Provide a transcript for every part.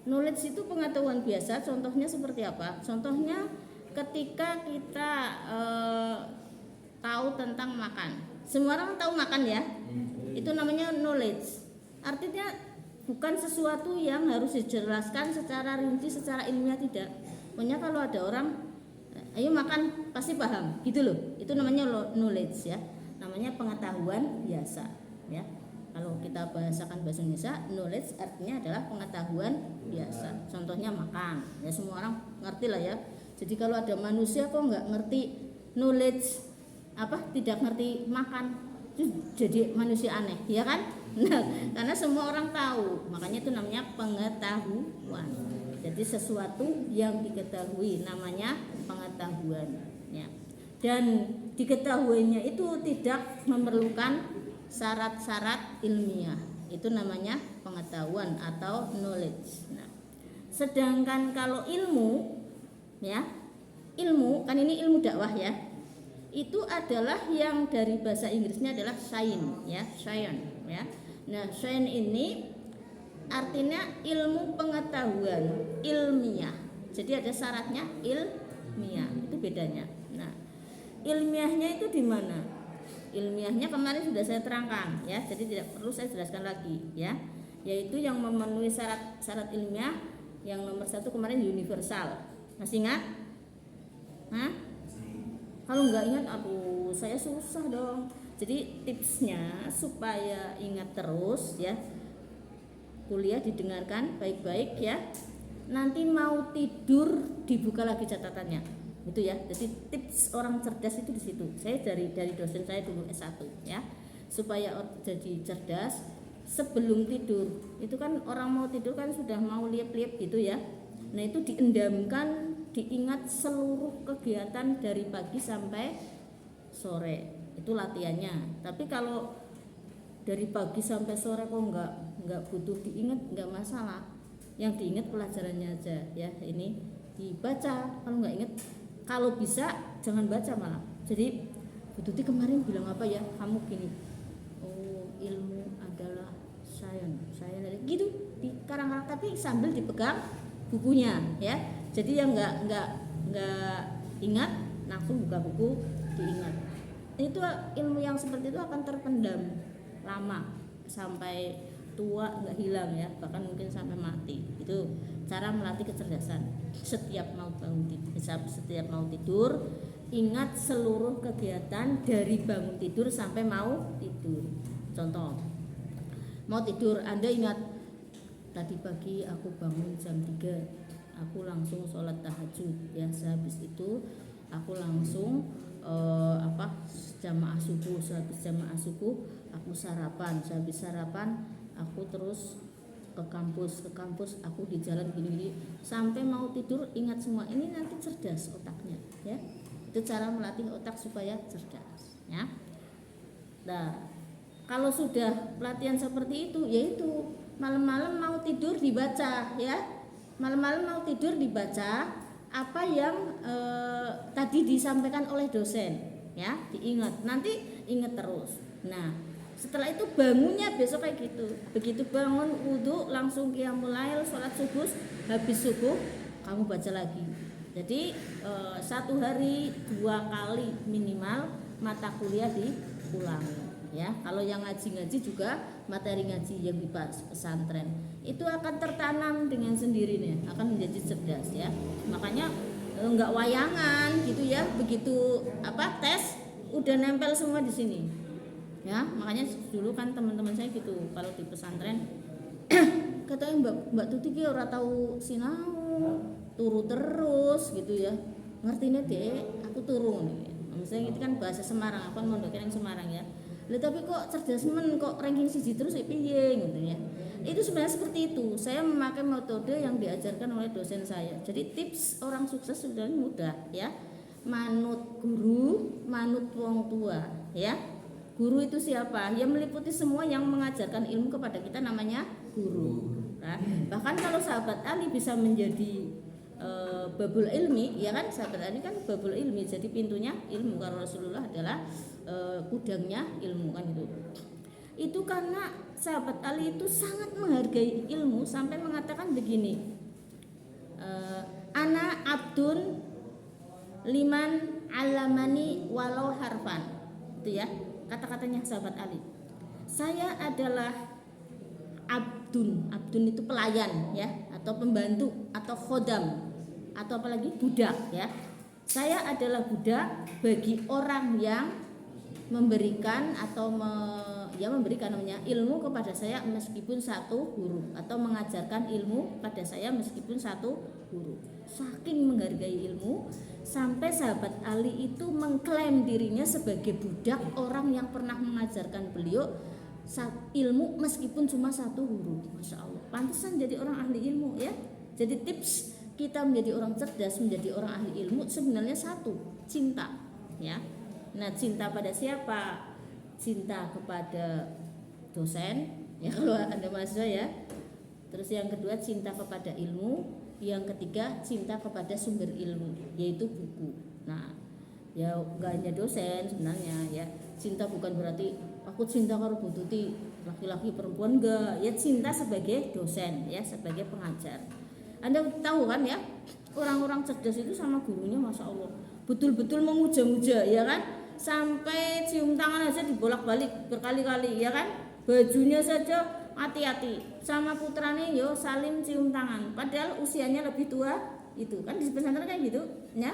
Knowledge itu pengetahuan biasa. Contohnya seperti apa? Contohnya ketika kita tahu tentang makan. Semua orang tahu makan ya. Itu namanya knowledge. Artinya bukan sesuatu yang harus dijelaskan secara rinci, secara ilmiah, tidak. Pokoknya kalau ada orang, ayo makan, pasti paham, gitu loh. Itu namanya knowledge ya. Namanya pengetahuan biasa ya. Kalau kita bahasakan bahasa Indonesia, knowledge artinya adalah pengetahuan biasa. Contohnya makan, ya semua orang ngerti lah ya. Jadi kalau ada manusia kok nggak ngerti knowledge, tidak ngerti makan, itu jadi manusia aneh, ya kan? Nah, karena semua orang tahu, makanya itu namanya pengetahuan. Jadi sesuatu yang diketahui namanya pengetahuan, ya. Dan diketahuinya itu tidak memerlukan syarat-syarat ilmiah, itu namanya pengetahuan atau knowledge. Nah, sedangkan kalau ilmu, ya, ilmu kan ini ilmu dakwah ya, itu adalah yang dari bahasa Inggrisnya adalah science, ya, science, ya. Nah, science ini artinya ilmu pengetahuan ilmiah. Jadi ada syaratnya ilmiah, itu bedanya. Nah, ilmiahnya itu di mana? Ilmiahnya kemarin sudah saya terangkan ya, jadi tidak perlu saya jelaskan lagi ya. Yaitu yang memenuhi syarat ilmiah yang nomor 1 kemarin universal. Masih ingat? Hah? Kalau nggak ingat, aduh saya susah dong. Jadi tipsnya supaya ingat terus ya, kuliah didengarkan baik-baik ya. Nanti mau tidur dibuka lagi catatannya. Itu ya. Jadi tips orang cerdas itu di situ. Saya dari dosen saya dulu S1 ya. Supaya jadi cerdas sebelum tidur. Itu kan orang mau tidur kan sudah mau liap-liap gitu ya. Nah, itu diendamkan, diingat seluruh kegiatan dari pagi sampai sore. Itu latihannya. Tapi kalau dari pagi sampai sore kok enggak butuh diingat, enggak masalah. Yang diingat pelajarannya aja ya. Ini dibaca, kalau enggak ingat, kalau bisa jangan baca malah. Jadi Bu Tuti kemarin bilang apa ya? Kamu gini. Oh, ilmu adalah science gitu di karang-karang, tapi sambil dipegang bukunya ya. Jadi yang enggak ingat langsung buka buku diingat. Itu ilmu yang seperti itu akan terpendam lama sampai tua, nggak hilang ya, bahkan mungkin sampai mati. Itu cara melatih kecerdasan. Setiap mau tidur ingat seluruh kegiatan dari bangun tidur sampai mau tidur. Contoh, mau tidur Anda ingat, tadi pagi aku bangun jam 3, aku langsung sholat tahajud ya. Sehabis itu aku langsung jamaah subuh. Sehabis jamaah subuh aku sarapan. Sehabis sarapan aku terus ke kampus aku di jalan gini sampai mau tidur ingat semua. Ini nanti cerdas otaknya ya. Itu cara melatih otak supaya cerdas ya. Nah, kalau sudah pelatihan seperti itu, yaitu malam-malam mau tidur dibaca ya. Malam-malam mau tidur dibaca apa yang tadi disampaikan oleh dosen ya, diingat, nanti ingat terus. Nah, setelah itu bangunnya besok kayak gitu. Begitu bangun wudhu langsung qiyamul lail, sholat subuh. Habis subuh kamu baca lagi. Jadi 1 hari 2 kali minimal mata kuliah diulangi ya. Kalau yang ngaji juga materi ngaji yang di pesantren itu akan tertanam dengan sendirinya, akan menjadi cerdas ya. Makanya enggak wayangan gitu ya. Begitu tes udah nempel semua di sini. Ya, makanya dulu kan teman-teman saya gitu, kalau di pesantren katanya Mbak Tuti ki ora tahu sinau, turu terus gitu ya. Ngertine Dek, aku turu nih. Misalnya itu kan bahasa Semarang, aku kan mondoknya yang Semarang ya. Lah tapi kok cerdas men, kok ranking 1 terus piye gitu ya. Itu sebenarnya seperti itu. Saya memakai metode yang diajarkan oleh dosen saya. Jadi tips orang sukses sudah mudah ya. Manut guru, manut wong tua ya. Guru itu siapa? Yang meliputi semua yang mengajarkan ilmu kepada kita namanya guru. Nah, bahkan kalau sahabat Ali bisa menjadi babul ilmi, ya kan? Sahabat Ali kan babul ilmi, jadi pintunya ilmu. Kalau Rasulullah adalah gudangnya ilmu kan itu. Itu karena sahabat Ali itu sangat menghargai ilmu sampai mengatakan begini, ana abdun liman alamani walau harfan. Itu ya kata-katanya sahabat Ali. Saya adalah abdun itu pelayan ya, atau pembantu atau khodam, atau apalagi budak ya. Saya adalah budak bagi orang yang memberikan atau memberikan namanya ilmu kepada saya meskipun satu huruf, atau mengajarkan ilmu pada saya meskipun satu huruf. Saking menghargai ilmu sampai sahabat Ali itu mengklaim dirinya sebagai budak orang yang pernah mengajarkan beliau ilmu meskipun cuma satu huruf. Masya Allah, pantesan jadi orang ahli ilmu ya. Jadi tips kita menjadi orang cerdas, menjadi orang ahli ilmu sebenarnya satu, cinta ya. Nah, cinta pada siapa? Cinta kepada dosen ya kalau Anda mahasiswa ya. Terus yang kedua cinta kepada ilmu, yang ketiga cinta kepada sumber ilmu yaitu buku. Nah, ya gak hanya dosen sebenarnya ya. Cinta bukan berarti aku cinta karo Bu Tuti, laki-laki perempuan, enggak. Ya cinta sebagai dosen ya, sebagai pengajar. Anda tahu kan ya, orang-orang cerdas itu sama gurunya Masya Allah betul-betul memuja-muja ya kan, sampai cium tangan aja dibolak-balik berkali-kali ya kan, bajunya saja hati-hati, sama putranya yo saling cium tangan padahal usianya lebih tua. Itu kan di pesantren kayak gitu ya.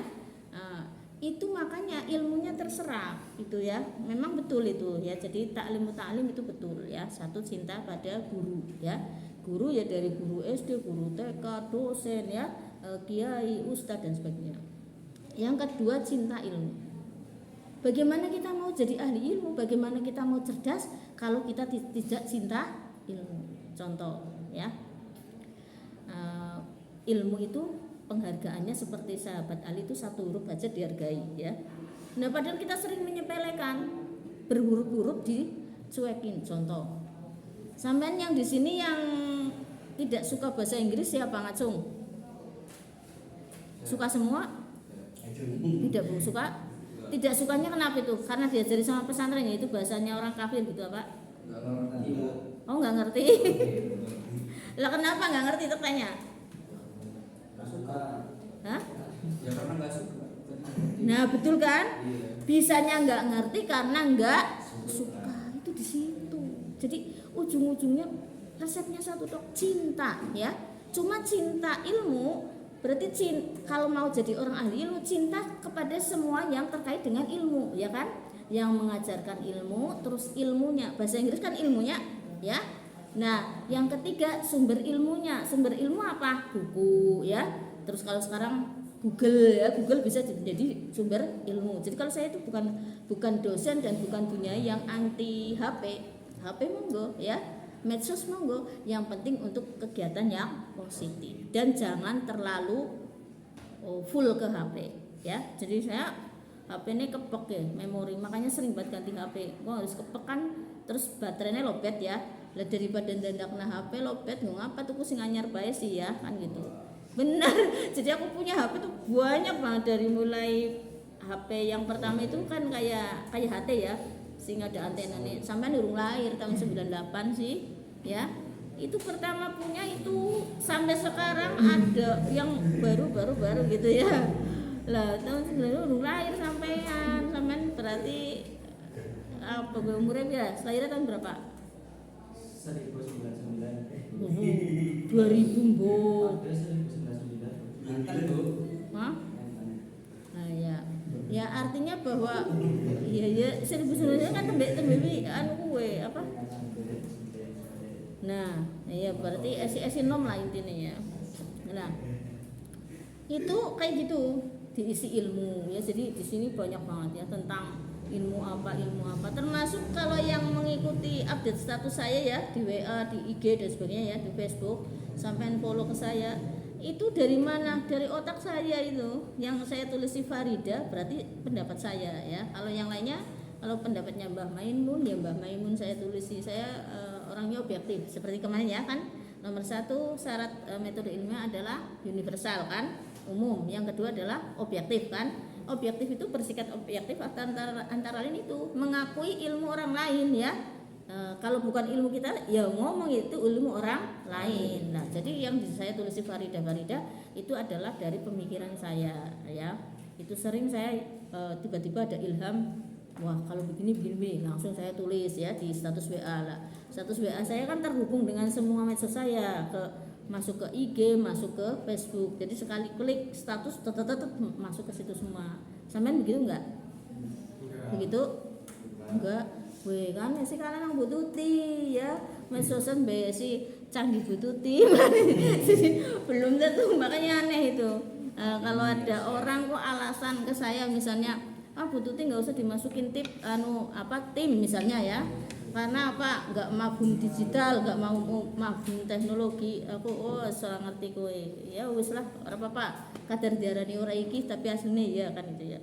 Itu makanya ilmunya terserap itu ya, memang betul itu ya. Jadi taklim itu betul ya, satu cinta pada guru ya. Guru ya dari guru SD, guru TK, dosen ya, kiai, ustadz dan sebagainya. Yang kedua cinta ilmu. Bagaimana kita mau jadi ahli ilmu, bagaimana kita mau cerdas kalau kita tidak cinta ilmu. Contoh ya, ilmu itu penghargaannya seperti sahabat Ali itu satu huruf aja dihargai ya. Nah padahal kita sering menyepelekan, berhuruf-huruf dicuekin. Contoh, sampean yang di sini yang tidak suka bahasa Inggris siapa ngacung? Suka semua? Tidak Bu, suka? Tidak sukanya kenapa itu? Karena diajari sama pesantren ya, itu bahasanya orang kafir gitu apa? Oh nggak ngerti. Lah kenapa nggak ngerti tertanya? Hah? Ya karena nggak suka. Nah betul kan? Bisanya nggak ngerti karena nggak suka. Itu di situ. Jadi ujung-ujungnya resepnya satu dok, cinta ya. Cuma cinta ilmu berarti kalau mau jadi orang ahli ilmu cinta kepada semua yang terkait dengan ilmu ya kan, yang mengajarkan ilmu, terus ilmunya bahasa Inggris kan ilmunya ya. Nah yang ketiga sumber ilmunya, sumber ilmu apa? Buku ya. Terus kalau sekarang Google ya, Google bisa jadi sumber ilmu. Jadi kalau saya itu bukan dosen dan bukan dunia yang anti HP monggo ya, medsos monggo, yang penting untuk kegiatan yang positif dan jangan terlalu full ke HP ya. Jadi saya HP ini kepek ya memori, makanya sering banget ganti HP. Gua harus kepek kan, terus baterainya lobet ya. Lah daripada ndandakna HP lobet ngapa tuh sing anyar bae sih ya kan gitu. Benar. Jadi aku punya HP tuh banyak banget, dari mulai HP yang pertama itu kan kayak HT ya, sing ada antenanya, sampai urung lahir tahun 98 sih ya. Itu pertama punya itu sampai sekarang ada yang baru gitu ya. Lah tahun 98 urung lahir sampean berarti apa umurnya ya? Lahirnya tahun berapa? 1999. 2000 Bu. Hah? Nah ya artinya bahwa ya 1999 kan tembe anu kuwe apa? Nah, ya berarti esi nom lah intinya ya. Nah, itu kayak gitu diisi ilmu ya. Jadi di sini banyak banget ya tentang ilmu apa, termasuk kalau yang mengikuti update status saya ya di WA, di IG dan sebagainya ya, di Facebook, sampai follow ke saya. Itu dari mana? Dari otak saya itu. Yang saya tulis si Farida berarti pendapat saya ya. Kalau yang lainnya, kalau pendapatnya Mbah Maimun ya Mbah Maimun saya tulis. Saya orangnya objektif. Seperti kemarin ya kan. Nomor 1 syarat metode ilmiah adalah universal kan, umum. Yang kedua adalah objektif kan. Objektif itu bersikap objektif antara lain itu mengakui ilmu orang lain ya. kalau bukan ilmu kita ya ngomong itu ilmu orang lain. Nah jadi yang saya tulis di Farida itu adalah dari pemikiran saya ya. Itu sering saya tiba-tiba ada ilham, wah kalau begini langsung saya tulis ya di status WA lah. Status WA saya kan terhubung dengan semua medsos saya, masuk ke IG, masuk ke Facebook. Jadi sekali klik status tetap masuk ke situ semua. Sampean begitu enggak? Begitu? Enggak. Weh kan sih kalian yang bututi ya medsosan besi canggih bututi belum tentu, makanya aneh itu. Kalau ada orang kok alasan ke saya misalnya bututi nggak usah dimasukin tim misalnya ya, karena apa nggak mabung digital, nggak mau mabung teknologi. Aku soal ngerti kowe ya wis lah ora apa-apa kadar diarani ora iki tapi aslinya ya kan itu ya.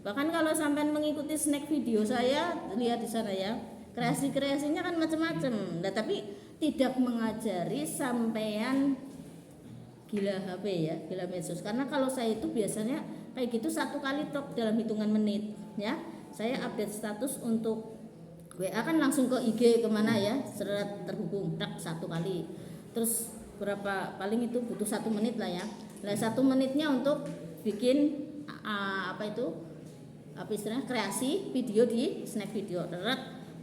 Bahkan kalau sampai mengikuti snack video saya, lihat di sana ya, kreasinya kan macam-macam. Nah, tapi tidak mengajari sampean gila HP ya, gila medsos. Karena kalau saya itu biasanya kayak gitu satu kali tok dalam hitungan menit ya. Saya update status untuk WA kan langsung ke IG kemana ya, seret terhubung tak satu kali. Terus berapa paling itu butuh 1 menit lah ya. Nah 1 menitnya untuk bikin apa istilahnya kreasi video di snack video,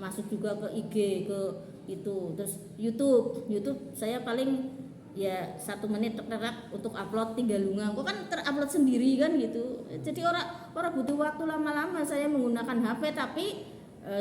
masuk juga ke IG ke itu. Terus YouTube saya paling ya 1 menit untuk upload 3 lunga, kok kan terupload sendiri kan gitu. Jadi orang butuh waktu lama-lama saya menggunakan HP, tapi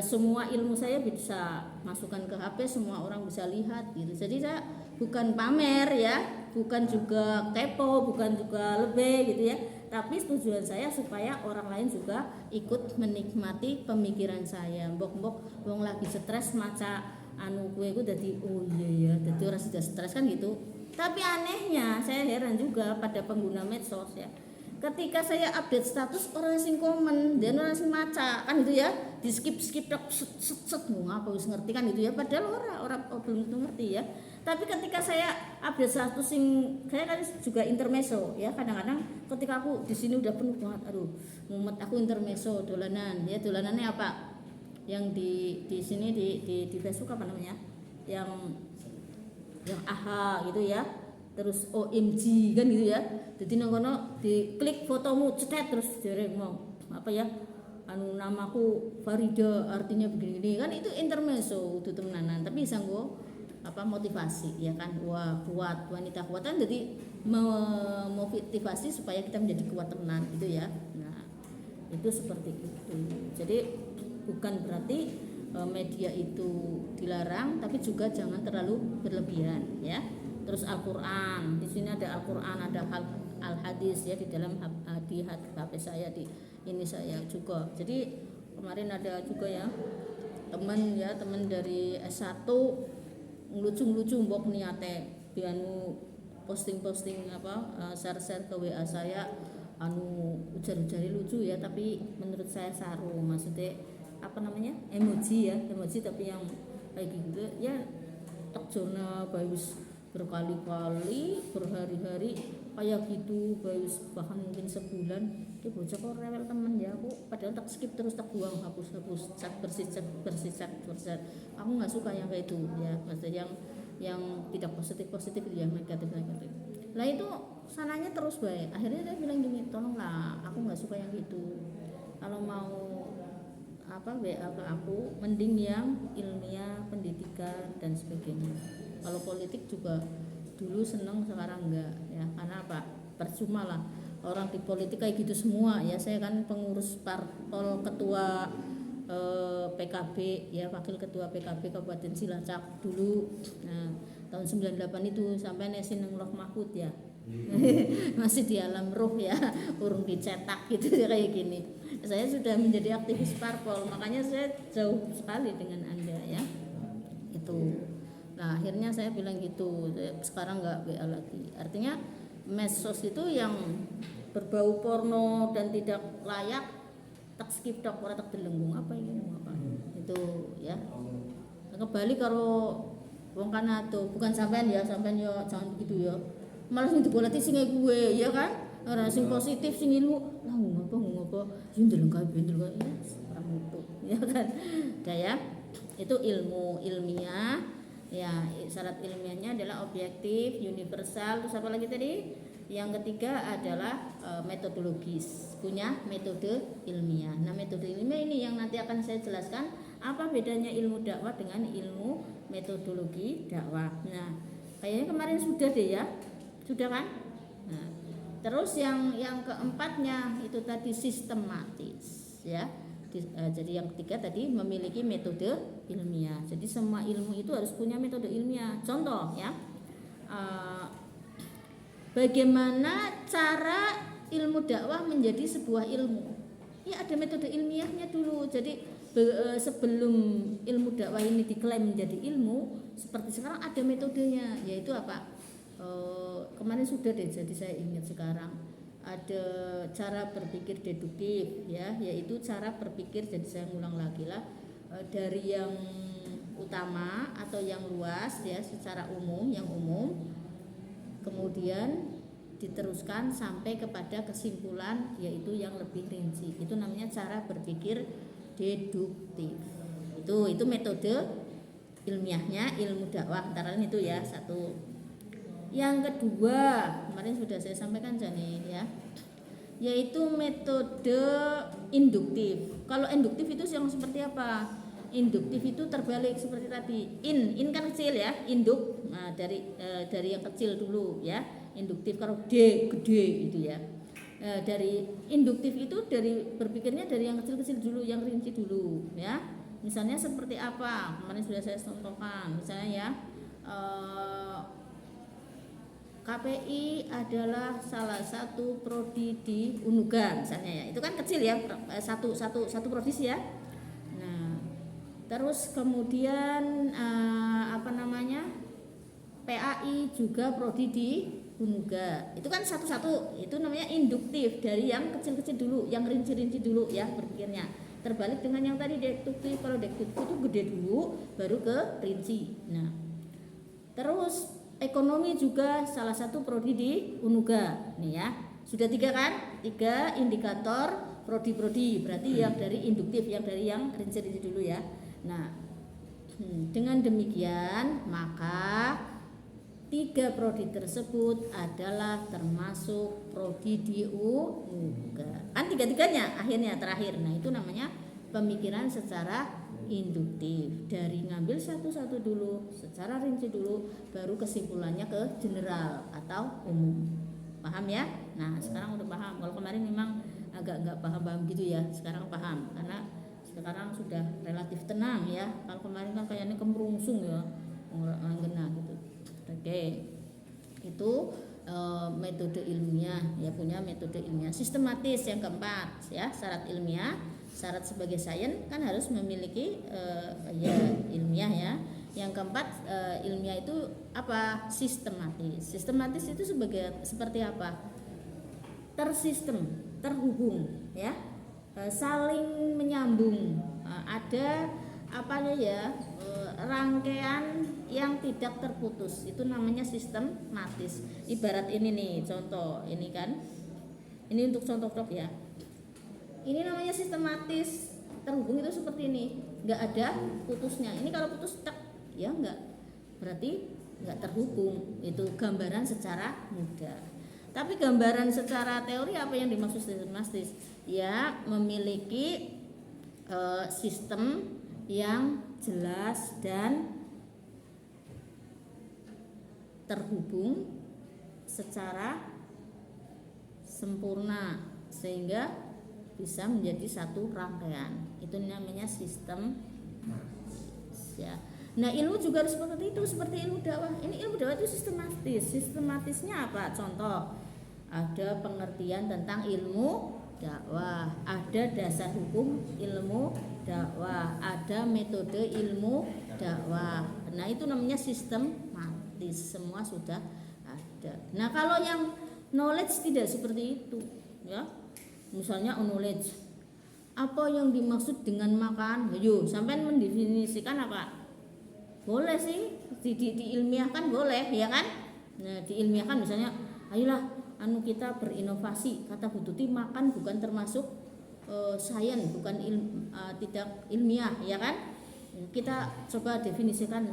semua ilmu saya bisa masukkan ke HP, semua orang bisa lihat gitu. Jadi saya bukan pamer ya, bukan juga kepo, bukan juga lebih gitu ya, tapi tujuan saya supaya orang lain juga ikut menikmati pemikiran saya. Mbok wong lagi stres maca gue dadi oh iya ya, dadi orang sudah stres kan gitu. Tapi anehnya saya heran juga pada pengguna medsos ya. Ketika saya update status orang sing komen dan orang sing maca kan gitu ya, di skip tok set ngapa wis ngerti kan gitu ya, padahal orang belum tentu ngerti ya. Tapi ketika saya update status sing saya kan juga intermezzo ya, kadang-kadang ketika aku di sini udah penuh banget, aduh mumet aku intermezzo dolanan ya. Dolanannya apa? Yang di sini di Facebook apa namanya? Yang AHA gitu ya, terus OMG kan gitu ya. Jadi nongkono diklik fotomu cetet terus jare mau apa ya, namaku Farida artinya begini kan, itu intermezzo itu temenanan, tapi sanggo apa motivasi ya kan, wah kuat wanita kuat kan, jadi memotivasi supaya kita menjadi kuat tenan gitu ya. Nah itu seperti itu. Jadi bukan berarti media itu dilarang, tapi juga jangan terlalu berlebihan ya. Terus Al-Quran, di sini ada Al-Quran, ada Al-Hadis ya di dalam di HP saya, di ini saya juga. Jadi kemarin ada juga ya teman dari S1 ngelucu mbok niate bianu posting share ke WA saya, ujar-ujari lucu ya, tapi menurut saya saru, maksudnya apa namanya emoji tapi yang kayak gitu ya, tak jona bayus berkali-kali berhari-hari kayak gitu, bayus bahkan mungkin sebulan. Dia bocah kok rewel temen ya, aku padahal tak skip terus tak buang, hapus cat bersih. Aku nggak suka yang kayak itu ya, maksudnya yang tidak positif yang negatif. Lah itu sananya terus baik. Akhirnya dia bilang gini, tolonglah aku nggak suka yang gitu, kalau mau WA ke aku mending yang ilmiah, pendidikan dan sebagainya. Kalau politik juga dulu seneng, sekarang enggak ya, karena apa, percuma lah orang di politik kayak gitu semua ya. Saya kan pengurus parpol, ketua PKB ya, wakil ketua PKB Kabupaten Cilacap dulu. Nah tahun 98 itu sampai nesin neng Loh Mahfud ya. Masih di alam ruh ya, urung dicetak gitu ya kayak gini. Saya sudah menjadi aktivis parpol, makanya saya jauh sekali dengan Anda ya. Itu. Nah, akhirnya saya bilang gitu, sekarang enggak WA lagi. Artinya medsos itu yang berbau porno dan tidak layak tak skip tok, ora tak delenggung apa ini mau apa. Itu ya. Kembali karo wong kanato, bukan sampean ya jangan begitu ya. Malah sing digoleti sing gue ya kan. Ora sing positif sing ilmu lah ngapa yo ndeleng kabeh ya orang mutu ya kan. Udah ya. Itu ilmu ilmiah. Ya, syarat ilmiahnya adalah objektif, universal, terus apa lagi tadi? Yang ketiga adalah metodologis, punya metode ilmiah. Nah, metode ilmiah ini yang nanti akan saya jelaskan apa bedanya ilmu dakwah dengan ilmu metodologi dakwah. Nah, kayaknya kemarin sudah deh ya, sudah kan? Nah, terus yang keempatnya itu tadi sistematis, ya. Jadi yang ketiga tadi memiliki metode ilmiah. Jadi semua ilmu itu harus punya metode ilmiah. Contoh ya, bagaimana cara ilmu dakwah menjadi sebuah ilmu? Ya ada metode ilmiahnya dulu. Jadi sebelum ilmu dakwah ini diklaim menjadi ilmu, seperti sekarang ada metodenya, yaitu apa? Kemarin sudah deh, jadi saya ingat sekarang. Ada cara berpikir deduktif, ya, yaitu cara berpikir, jadi saya ngulang lagi lah, dari yang utama atau yang luas ya, secara umum, yang umum, kemudian diteruskan sampai kepada kesimpulan yaitu yang lebih rinci. Itu namanya cara berpikir deduktif. Itu metode ilmiahnya ilmu dakwah, antara lain itu ya, satu. Yang kedua, kemarin sudah saya sampaikan Jani ya, yaitu metode induktif. Kalau induktif itu yang seperti apa? Induktif itu terbalik seperti tadi. In kan kecil ya, induk. Nah, dari yang kecil dulu ya. Induktif, kalau D gede gitu ya. Dari induktif itu dari berpikirnya dari yang kecil-kecil dulu, yang rinci dulu ya. Misalnya seperti apa? Kemarin sudah saya contohkan. Misalnya ya, KPI adalah salah satu prodi di Unuga misalnya ya. Itu kan kecil ya, satu provinsi ya. Nah, terus kemudian PAI juga prodi di Unuga. Itu kan satu-satu. Itu namanya induktif, dari yang kecil-kecil dulu, yang rinci-rinci dulu ya berpikirnya. Terbalik dengan yang tadi deduktif. Kalau deduktif itu gede dulu baru ke rinci. Nah, terus ekonomi juga salah satu prodi di Unuga nih ya. Sudah 3 kan? 3 indikator prodi-prodi. Berarti yang dari induktif, yang dari yang rinci-rinci dulu ya. Nah, dengan demikian maka 3 prodi tersebut adalah termasuk prodi di Unuga. Kan 3-3-nya akhirnya terakhir. Nah, itu namanya pemikiran secara induktif, dari ngambil satu-satu dulu, secara rinci dulu, baru kesimpulannya ke general atau umum. Paham ya? Nah, sekarang udah paham. Kalau kemarin memang agak nggak paham gitu ya, sekarang paham karena sekarang sudah relatif tenang ya. Kalau kemarin kan kayaknya kemerungsung ya, orang genah gitu. Oke, itu metode ilmiah ya, punya metode ilmiah. Sistematis yang keempat ya, syarat ilmiah. Syarat sebagai sains kan harus memiliki ya ilmiah ya. Yang keempat, ilmiah itu apa? Sistematis. Sistematis itu seperti apa? Tersistem, terhubung ya, saling menyambung, ada apanya ya, rangkaian yang tidak terputus. Itu namanya sistematis. Ibarat ini nih, contoh ini kan, ini untuk contoh ya. Ini namanya sistematis, terhubung itu seperti ini, nggak ada putusnya. Ini kalau putus tak ya nggak, berarti nggak terhubung. Itu gambaran secara mudah. Tapi gambaran secara teori apa yang dimaksud sistematis? Ya, memiliki sistem yang jelas dan terhubung secara sempurna sehingga bisa menjadi satu rangkaian. Itu namanya sistem ya. Nah, ilmu juga harus seperti itu, seperti ilmu dakwah. Ini ilmu dakwah itu sistematis. Sistematisnya apa? Contoh, ada pengertian tentang ilmu dakwah, ada dasar hukum ilmu dakwah, ada metode ilmu dakwah. Nah, itu namanya sistematis. Semua sudah ada. Nah, kalau yang knowledge tidak seperti itu ya. Misalnya knowledge, apa yang dimaksud dengan makan? Yuk, sampai mendefinisikan apa? Boleh sih, diilmiahkan boleh, ya kan? Nah, diilmiahkan misalnya, ayolah, kita berinovasi. Kata Bu Tuti, makan bukan termasuk sains, bukan tidak ilmiah, ya kan? Kita coba definisikan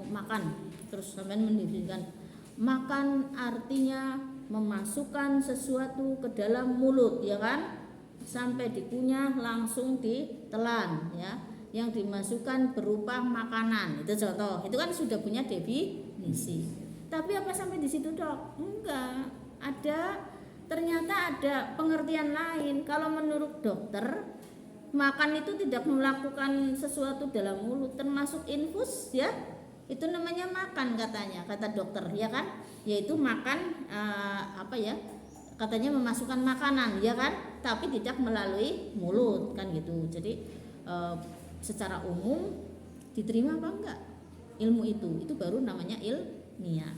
makan. Terus sampean mendefinisikan makan artinya memasukkan sesuatu ke dalam mulut, ya kan? Sampai dikunyah langsung ditelan, ya. Yang dimasukkan berupa makanan. Itu contoh. Itu kan sudah punya definisi. Tapi apa sampai di situ, Dok? Enggak. Ternyata ada pengertian lain. Kalau menurut dokter, makan itu tidak melakukan sesuatu dalam mulut, termasuk infus, ya. Itu namanya makan katanya, kata dokter, ya kan? Yaitu makan katanya memasukkan makanan, ya kan? Tapi tidak melalui mulut, kan gitu. Jadi secara umum diterima apa enggak ilmu itu baru namanya ilmiah.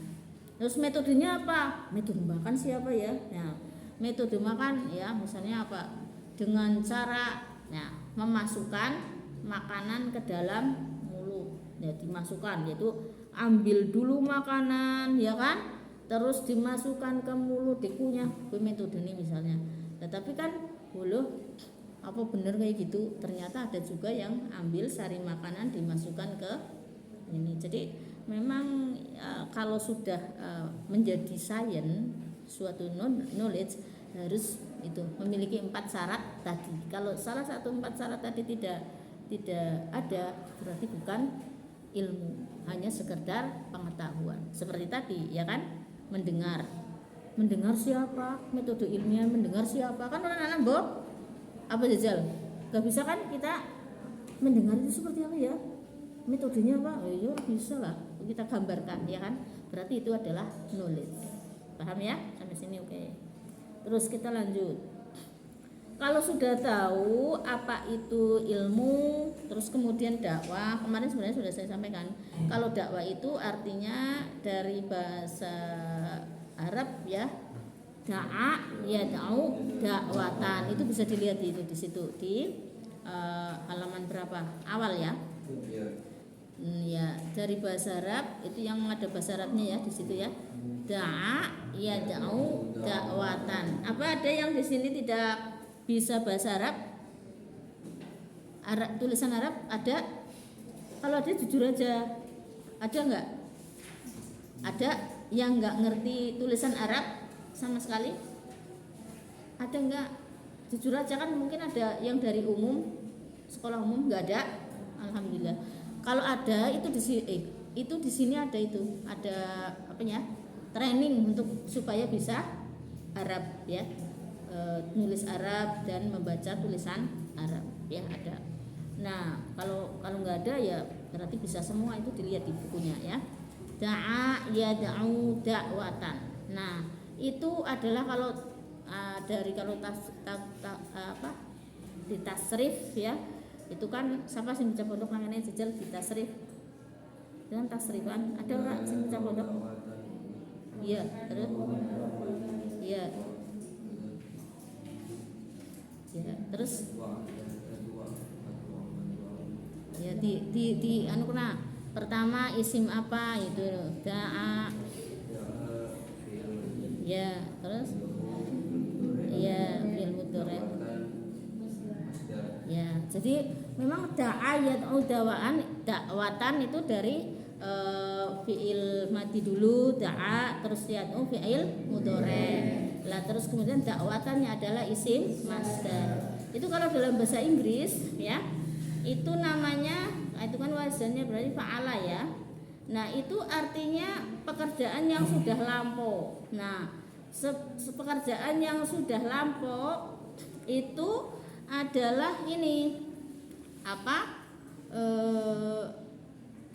Terus metodenya apa? Metode makan siapa ya? Nah, metode makan ya misalnya apa? Dengan cara memasukkan makanan ke dalam mulut. Ya, dimasukkan, yaitu ambil dulu makanan, ya kan? Terus dimasukkan ke mulut, dikunyah. Itu metode ini misalnya. Tetapi kan apa benar kayak gitu? Ternyata ada juga yang ambil sari makanan dimasukkan ke ini. Jadi memang kalau sudah menjadi sains, suatu knowledge harus itu memiliki 4 syarat tadi. Kalau salah satu 4 syarat tadi tidak ada, berarti bukan ilmu, hanya sekedar pengetahuan. Seperti tadi, ya kan? Mendengar siapa? Metode ilmiah mendengar siapa? Kan orang-orang apa jajal? Gak bisa kan kita mendengar itu seperti apa ya? Metodenya apa? Ya bisa lah kita gambarkan, ya kan? Berarti itu adalah knowledge. Paham ya? Sampai sini oke. Terus kita lanjut. Kalau sudah tahu apa itu ilmu, terus kemudian dakwah, kemarin sebenarnya sudah saya sampaikan. Kalau dakwah itu artinya dari bahasa Arab ya, da'a ya da'u dakwatan. Itu bisa dilihat di situ di halaman berapa? Awal ya. Ya, dari bahasa Arab itu yang ada bahasa Arabnya ya di situ ya. Da'a ya da'u dakwatan. Apa ada yang di sini tidak bisa bahasa Arab? Tulisan Arab ada? Kalau ada jujur aja. Ada enggak? Ada yang enggak ngerti tulisan Arab sama sekali? Ada enggak? Jujur aja, kan mungkin ada yang dari umum, sekolah umum enggak ada. Alhamdulillah. Kalau ada itu di sini ada apanya? Training untuk supaya bisa Arab ya. Nulis Arab dan membaca tulisan Arab ya ada. Nah, kalau nggak ada ya berarti bisa semua, itu dilihat di bukunya ya. Da'a ya da'u dakwatan. Nah, itu adalah kalau di tasrif ya. Itu kan siapa sih baca pondok namanya jejal di tasrif. Dengan tasrifan ada enggak sing baca pondok? Iya, terus iya. Ya, terus ya di anu kena pertama isim apa itu da'a ya, terus ya fil mudhari ya. Jadi memang da'a yad'u dakwatan itu dari fiil mati dulu, da'a, terus yad'u fiil mudhari. Lah terus kemudian dakwatannya adalah isim masdar. Itu kalau dalam bahasa Inggris ya, itu namanya itu kan wazannya berarti fa'ala ya. Nah, itu artinya pekerjaan yang sudah lampau. Nah, pekerjaan yang sudah lampau itu adalah ini apa?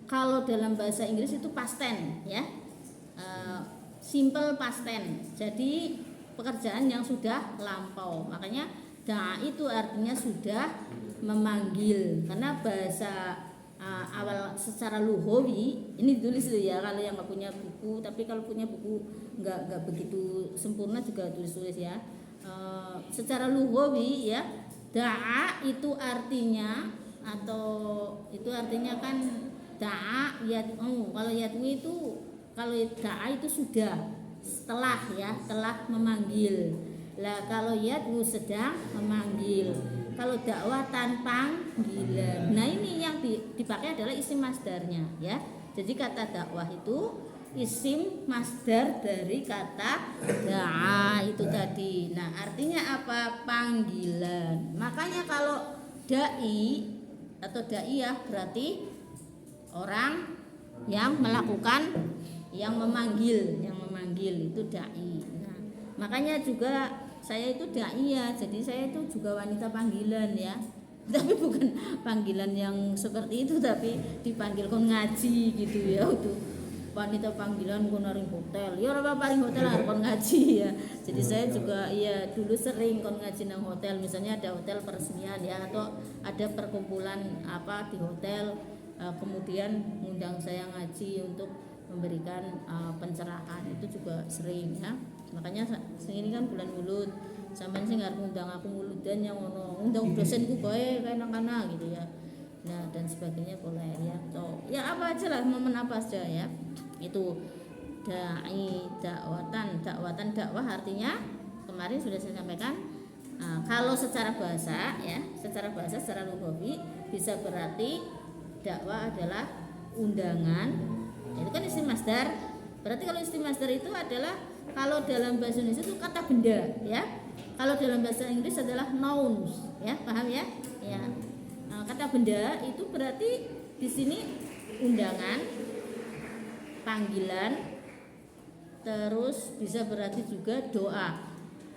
Kalau dalam bahasa Inggris itu past tense ya. Simple past tense. Jadi pekerjaan yang sudah lampau. Makanya da'a itu artinya sudah memanggil. Karena bahasa awal secara lughawi ini ditulis dulu ya, kalau yang nggak punya buku. Tapi kalau punya buku nggak begitu sempurna juga tulis ya. Secara lughawi ya, da'a itu artinya kan da'a yad'u. Kalau yad'u itu, kalau da'a itu sudah setelah memanggil. Lah kalau yad'u sedang memanggil. Kalau dakwatan panggilan. Nah, ini yang dipakai adalah isim masdarnya ya. Jadi kata dakwah itu isim masdar dari kata da'a itu tadi. Nah, artinya apa? Panggilan. Makanya kalau dai atau daiyah berarti orang yang melakukan, yang memanggil itu dai. Nah, makanya juga saya itu daiyah, jadi saya itu juga wanita panggilan ya. Tapi bukan panggilan yang seperti itu, tapi dipanggil kon ngaji gitu ya. Itu wanita panggilan kon ring hotel. Ya ora apa ring hotel kon ngaji ya. Jadi saya juga ya dulu sering kon ngaji nang hotel, misalnya ada hotel peresmian ya, atau ada perkumpulan apa di hotel, kemudian ngundang saya ngaji untuk memberikan pencerahan, itu juga sering ya. Makanya ini kan bulan Maulud, sampean sing arep ngundang aku muludan yang ngono, ngundang dosenku bae kana gitu ya. Nah, dan sebagainya boleh ya. So, ya apa aja lah, momen apa saja ya. Itu dai, dakwatan dakwah artinya kemarin sudah saya sampaikan. Kalau secara bahasa ya, secara lughawi bisa berarti dakwah adalah undangan. Itu kan isim masdar. Berarti kalau isim masdar itu adalah, kalau dalam bahasa Indonesia itu kata benda ya. Kalau dalam bahasa Inggris adalah nouns ya, paham ya? Ya. Nah, kata benda itu berarti di sini undangan, panggilan, terus bisa berarti juga doa.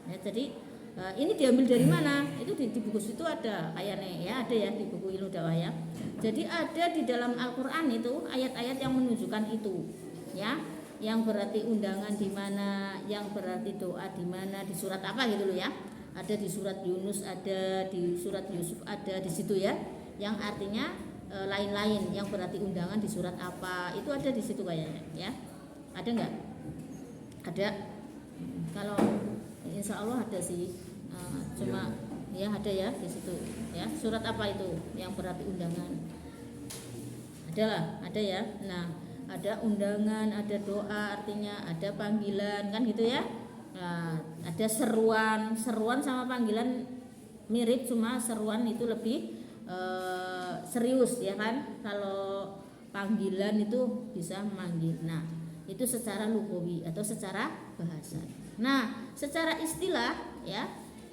Ya, jadi ini diambil dari mana? Itu di buku situ ada kayaknya ya, ada ya di buku Ilmu Dakwah ya. Jadi ada di dalam Al-Qur'an itu ayat-ayat yang menunjukkan itu ya. Yang berarti undangan di mana, yang berarti doa di mana, di surat apa gitu loh ya. Ada di surat Yunus, ada di surat Yusuf, ada di situ ya. Yang artinya lain-lain, yang berarti undangan di surat apa, itu ada di situ kayaknya ya. Ada enggak? Ada. Kalau insya Allah ada sih. Cuma ya ada ya di situ ya. Surat apa itu yang berarti undangan? Ada ya. Nah, ada undangan, ada doa, artinya ada panggilan kan gitu ya. Nah, ada seruan sama panggilan mirip, cuma seruan itu lebih serius ya kan. Kalau panggilan itu bisa memanggil. Nah, itu secara lughawi atau secara bahasa. Nah, secara istilah ya,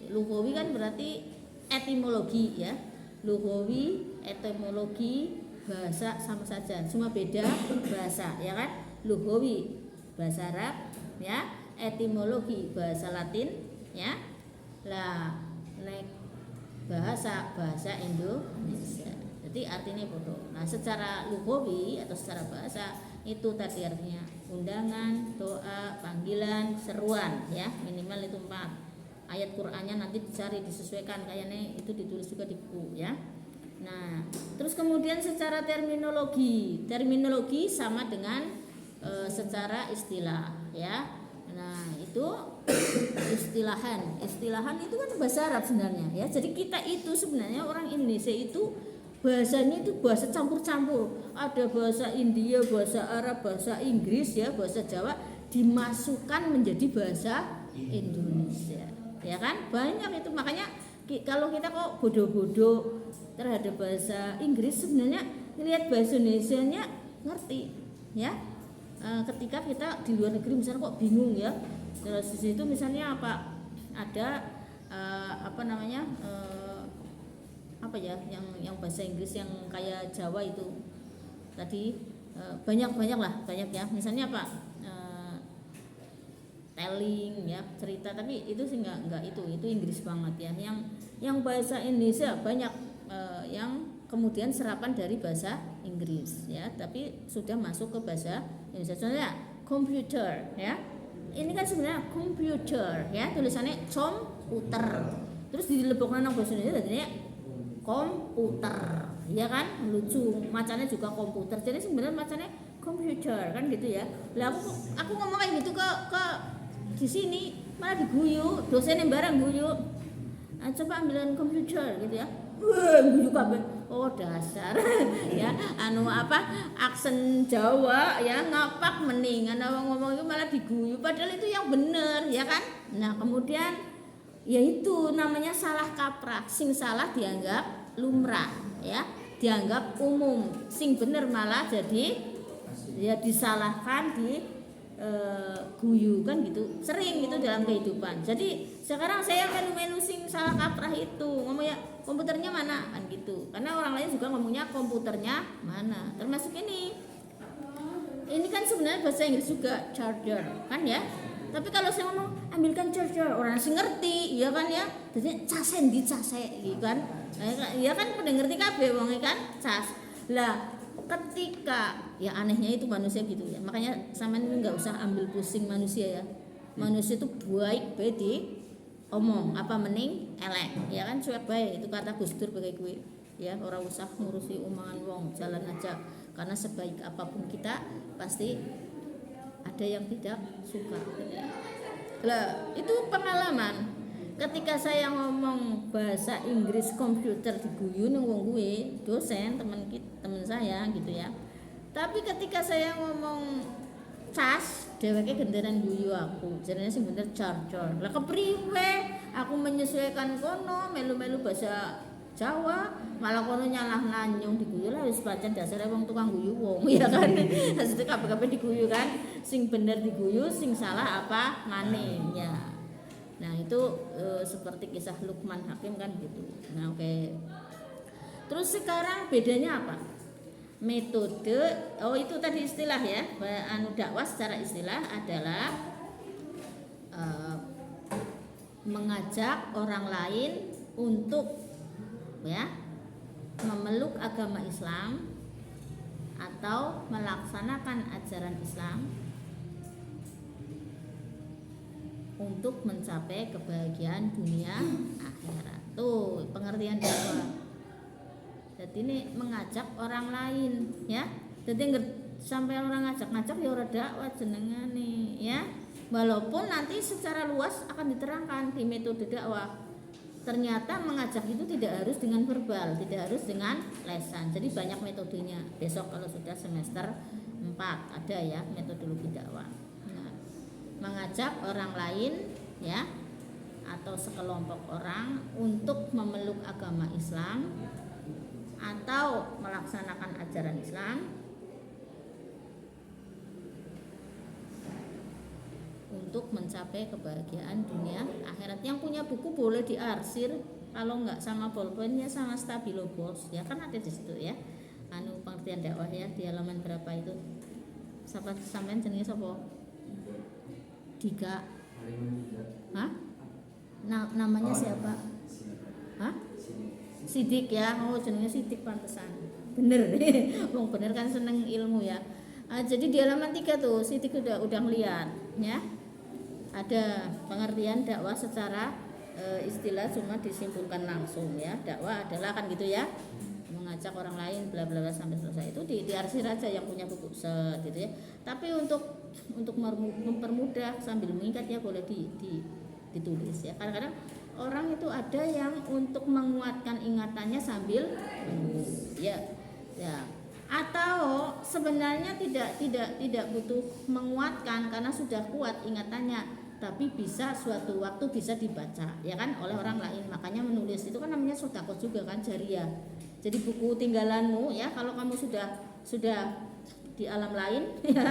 lughawi kan berarti etimologi ya. Lughawi, etimologi, bahasa sama saja, cuma beda bahasa ya kan. Lughawi bahasa Arab ya, etimologi bahasa Latin ya. Lah nek bahasa Indonesia. Jadi artinya bodoh. Nah, secara lughawi atau secara bahasa itu tadi artinya undangan, doa, panggilan, seruan ya, minimal itu 4. Ayat Qur'annya nanti dicari, disesuaikan, kayaknya itu ditulis juga di buku ya. Nah, terus kemudian secara terminologi sama dengan secara istilah ya. Nah, itu istilahan itu kan bahasa Arab sebenarnya ya. Jadi kita itu sebenarnya orang Indonesia itu bahasanya itu bahasa campur-campur. Ada bahasa India, bahasa Arab, bahasa Inggris ya, bahasa Jawa dimasukkan menjadi bahasa Indonesia. Ya kan? Banyak itu, makanya kalau kita kok bodoh-bodoh terhadap bahasa Inggris, sebenarnya lihat bahasa Indonesianya ngerti ya. Ketika kita di luar negeri misalnya kok bingung ya, terus di situ misalnya apa, ada apa namanya apa ya, yang bahasa Inggris yang kayak Jawa itu tadi banyak ya, misalnya apa telling ya, cerita, tapi itu sih enggak itu Inggris banget ya. Yang bahasa Indonesia banyak yang kemudian serapan dari bahasa Inggris ya, tapi sudah masuk ke bahasa Indonesia. Contohnya komputer ya, ini kan sebenarnya komputer ya, tulisannya komputer, terus dilebokkan nang bahasa Indonesia jadinya komputer ya kan, lucu, macamnya juga komputer, jadi sebenarnya macamnya komputer kan gitu ya. Lah aku ngomong kayak gitu ke di sini malah diguyu, dosennya barang guyu, coba ambilan komputer gitu ya. Guyu kabeh. Oh dasar ya, aksen Jawa ya, ngapak mendingan ngomong itu malah diguyu, padahal itu yang bener ya kan. Nah, kemudian Yaitu namanya salah kaprah. Sing salah dianggap lumrah, ya, dianggap umum. Sing bener malah jadi ya disalahkan, guyu kan gitu. Sering itu dalam kehidupan. Jadi sekarang saya melu-melu sing salah kaprah itu ngomong ya komputernya mana kan gitu. Karena orang lain juga ngomongnya komputernya mana. Termasuk ini kan sebenarnya bahasa Inggris juga charger kan ya. Tapi kalau saya ngomong ambilkan charger, orang sih ngerti, iya kan ya. Jadi casen di case gitu kan. Iya kan pada ngerti kabeh wong kan cas. Lah ketika ya anehnya itu manusia gitu ya. Makanya sampean enggak usah ambil pusing manusia ya. Manusia itu baik di omong apa mending elek ya kan, cuek baik itu kata Gus Dur bagai gue ya, orang usah ngurusi omongan wong, jalan aja, karena sebaik apapun kita pasti ada yang tidak suka. Lah itu pengalaman ketika saya ngomong bahasa Inggris komputer diguyu nang wong gue dosen teman saya gitu ya. Tapi ketika saya ngomong cas dheweke genderan guyu aku, jenenge sing bener charger. Lah kepriwe aku menyesuaikan kono melu-melu bahasa Jawa malah kono nyalah nanyung diguyu lah wis pancen dasare wong tukang guyu wong ya kan. Maksudnya kabeh-kabeh diguyu kan, sing bener diguyu, sing salah apa maneh ya. Nah, itu seperti kisah Luqman Hakim kan gitu. Nah, oke. Terus sekarang bedanya apa? Metode, itu tadi istilah ya, dakwah secara istilah adalah mengajak orang lain untuk ya memeluk agama Islam atau melaksanakan ajaran Islam untuk mencapai kebahagiaan dunia akhirat. Tuh pengertian dakwah. Jadi ini mengajak orang lain ya. Jadi sampai orang ngajak-ngajak ya orang dakwah jenengane ya. Walaupun nanti secara luas akan diterangkan di metode dakwah. Ternyata mengajak itu tidak harus dengan verbal, tidak harus dengan lesan. Jadi banyak metodenya. Besok kalau sudah semester 4 ada ya metodologi dakwah. Nah, mengajak orang lain ya atau sekelompok orang untuk memeluk agama Islam atau melaksanakan ajaran Islam untuk mencapai kebahagiaan dunia akhirat. Yang punya buku boleh diarsir, kalau nggak sama bolpen ya sama stabilo bos ya kan ada di situ ya. Pengertian dakwah ya di halaman berapa itu? Sampean jenenge sapa? Dika. Hah? Namanya siapa? Hah? Sidik ya, jenenge Sidik pantesan. Bener nih, wong bener kan seneng ilmu ya. Jadi di halaman 3 tuh Sidik udah ngeliat ya. Ada pengertian dakwah secara istilah cuma disimpulkan langsung ya. Dakwah adalah kan gitu ya. Mengajak orang lain bla bla bla sampai selesai. Itu diarsir aja yang punya buku set gitu ya. Tapi untuk mempermudah sambil mengikat ya boleh ditulis ya. Kadang-kadang orang itu ada yang untuk menguatkan ingatannya sambil ya atau sebenarnya tidak butuh menguatkan karena sudah kuat ingatannya, tapi bisa suatu waktu bisa dibaca ya kan oleh orang lain. Makanya menulis itu kan namanya sedekah juga kan, jariah. Jadi buku tinggalanmu ya, kalau kamu sudah di alam lain ya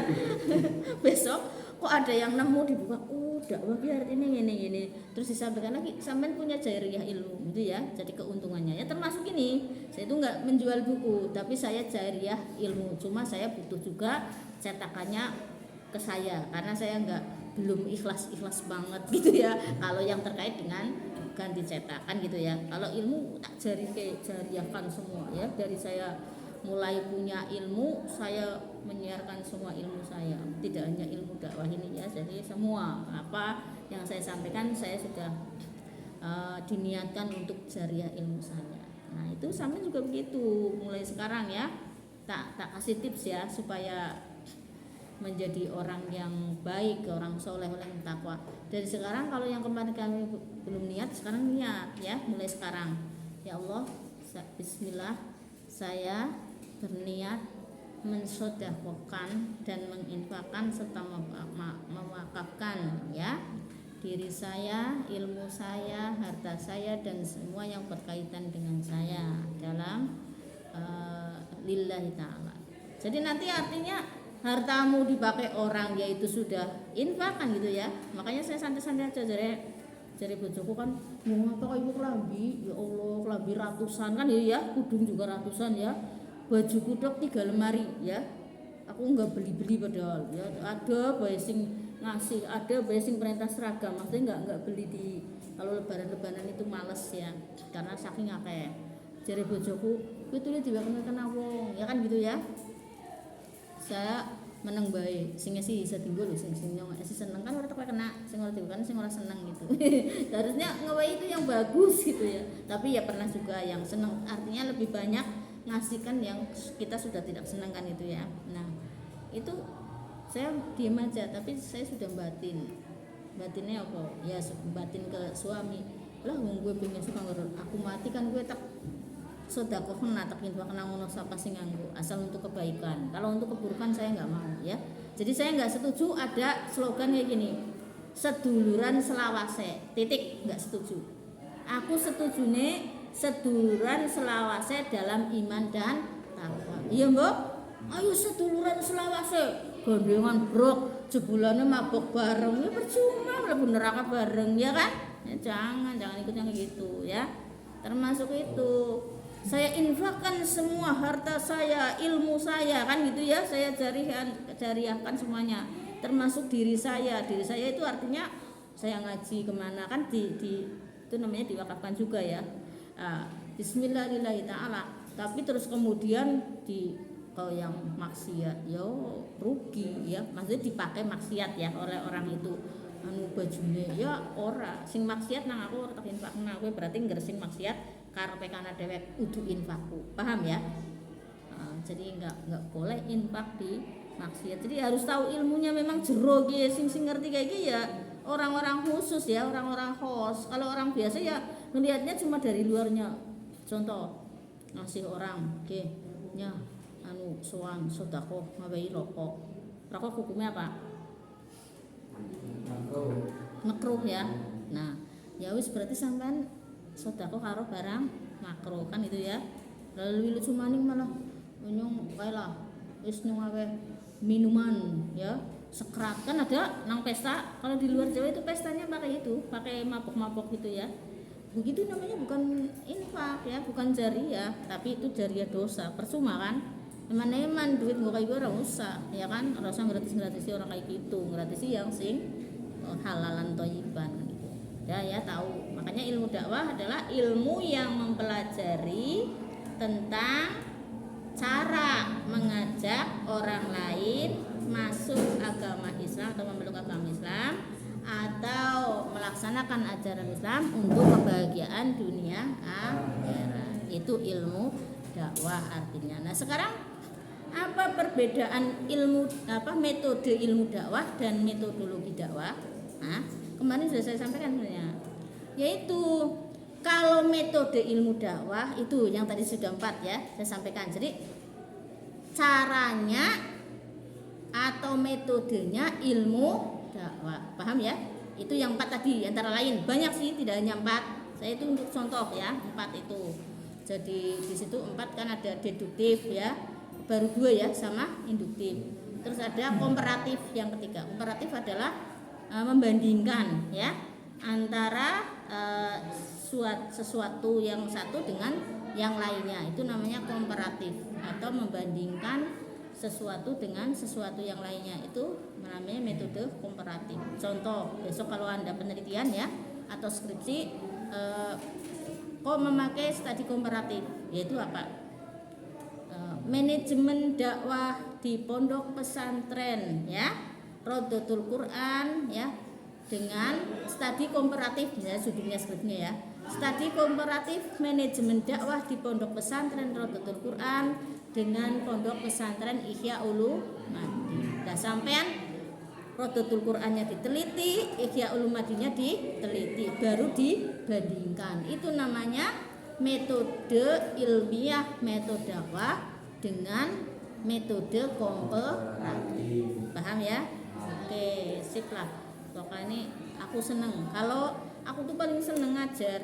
besok kok ada yang nemu dibuka, dakwah biar ini terus disampaikan lagi, sampean punya jariah ilmu gitu ya. Jadi keuntungannya ya termasuk ini, saya itu nggak menjual buku tapi saya jariah ilmu, cuma saya butuh juga cetakannya ke saya karena saya belum ikhlas banget gitu ya kalau yang terkait dengan ganti cetakan gitu ya. Kalau ilmu tak jariahkan semua ya, dari saya mulai punya ilmu saya menyiarkan semua ilmu saya, tidak hanya ilmu dakwah ini ya. Jadi semua apa yang saya sampaikan saya sudah diniatkan untuk jariah ilmu saya. Nah itu sampai juga begitu mulai sekarang ya, tak kasih tips ya supaya menjadi orang yang baik, orang soleh, orang yang takwa. Dari sekarang kalau yang kemarin kami belum niat, sekarang niat ya, mulai sekarang. Ya Allah, bismillah, saya berniat mensedekahkan dan menginfakkan serta mewakafkan ya diri saya, ilmu saya, harta saya, dan semua yang berkaitan dengan saya dalam lillahi ta'ala. Jadi nanti artinya hartamu dipakai orang, yaitu sudah infak kan gitu ya. Makanya saya santai-santai aja jare bojoku kan, mau apa kok ibu kelambi, ya Allah kelambi ratusan kan ya, kudung juga ratusan ya, baju kudok 3 lemari ya. Aku nggak beli padahal ya, ada bae sing ngasih, ada bae sing perintah seragam, maksudnya nggak beli di kalau lebaran itu males ya, karena saking akeh. Jare bojoku kuwi tulis diwakena wong ya kan gitu ya. Saya meneng bae sing sih bisa tinggal sing nyong seneng kan ora tak kena, sing ora kan sing ora seneng gitu. Harusnya ngewehi itu yang bagus gitu ya, tapi ya pernah juga yang seneng, artinya lebih banyak ngasihkan yang kita sudah tidak senang kan itu ya. Nah itu saya diam aja, tapi saya sudah batinnya apa ya, batin ke suami lah, wong gue pengen suka aku mati kan gue tak sedekah kena tak infak kena ngono sapa sing nganggo, asal untuk kebaikan. Kalau untuk keburukan saya nggak mau ya. Jadi saya nggak setuju ada slogan kayak gini, seduluran selawase titik, nggak setuju. Aku setuju nih seduluran selawase dalam iman dan takwa. Iya mbok, ayo seduluran selawase gondongan brok jebulannya mabok bareng ya percuma, mlebu neraka bareng ya kan ya, jangan ikut yang gitu ya. Termasuk itu saya infakkan semua harta saya, ilmu saya kan gitu ya, saya jariahkan semuanya, termasuk diri saya itu artinya saya ngaji kemana kan itu namanya diwakafkan juga ya. Bismillahirrahmanirrahim ta'ala, tapi terus kemudian kalau yang maksiat yo rugi ya, maksudnya dipakai maksiat ya oleh orang itu bajune ya ora sing maksiat nang aku ora tak infakna, kowe berarti ngersing maksiat karepe kana dhewek udu infakku, paham ya. Jadi nggak boleh infak di maksiat, jadi harus tahu ilmunya memang jero ki, sing ngerti kayak gini ya orang-orang khusus ya, orang-orang khos. Kalau orang biasa ya melihatnya cuma dari luarnya. Contoh ngasih orang oke nya soan sedekah ngawehi rokok hukumnya apa? Makruh ya. Nah ya wis berarti sampean sedekah karo barang makruh kan itu ya. Lalu lucu maning malah nyong kae lah wis nyong awe minuman ya, sekrat kan ada nang pesta. Kalau di luar Jawa itu pestanya pakai mabok-mabok gitu ya. Begitu namanya bukan infak ya, bukan jariah, tapi itu jariah dosa, percuma kan. Eman-eman duit gua kayak ora usah ya kan, ora usah gratis orang kayak gitu, gratis yang sing halalan thayyiban gitu. Ya tahu. Makanya ilmu dakwah adalah ilmu yang mempelajari tentang cara mengajak orang lain masuk agama Islam atau memeluk agama Islam atau melaksanakan ajaran Islam untuk kebahagiaan dunia akhirat. Itu ilmu dakwah artinya. Nah, sekarang apa perbedaan metode ilmu dakwah dan metodologi dakwah? Nah, kemarin sudah saya sampaikan sebenarnya. Yaitu kalau metode ilmu dakwah itu yang tadi sudah 4 ya, saya sampaikan. Jadi caranya atau metodenya ilmu dakwah, paham ya? Itu yang 4 tadi, antara lain banyak sih, tidak hanya 4. Saya itu untuk contoh ya, 4 itu. Jadi di situ 4 kan ada deduktif ya, baru 2 ya sama induktif. Terus ada komparatif yang ketiga. Komparatif adalah membandingkan ya antara sesuatu yang satu dengan yang lainnya, itu namanya komparatif, atau membandingkan sesuatu dengan sesuatu yang lainnya, itu namanya metode komparatif. Contoh, besok kalau Anda penelitian ya atau skripsi kok memakai studi komparatif, yaitu apa? Manajemen dakwah di pondok pesantren ya, Rodotul Quran ya, dengan studi komparatif ya, judulnya skripsinya ya, studi komparatif manajemen dakwah di pondok pesantren Rodotul Quran dengan pondok pesantren Ihya Ulumuddin. Nah, sampean Rodotul Qurannya diteliti, Ihya Ulumuddinnya diteliti, baru dibandingkan. Itu namanya metode ilmiah, metode dakwah dengan metode komparatif. Paham ya? Oke, sip lah. Pokoknya ini Aku seneng. Kalau aku tuh paling seneng ngajar,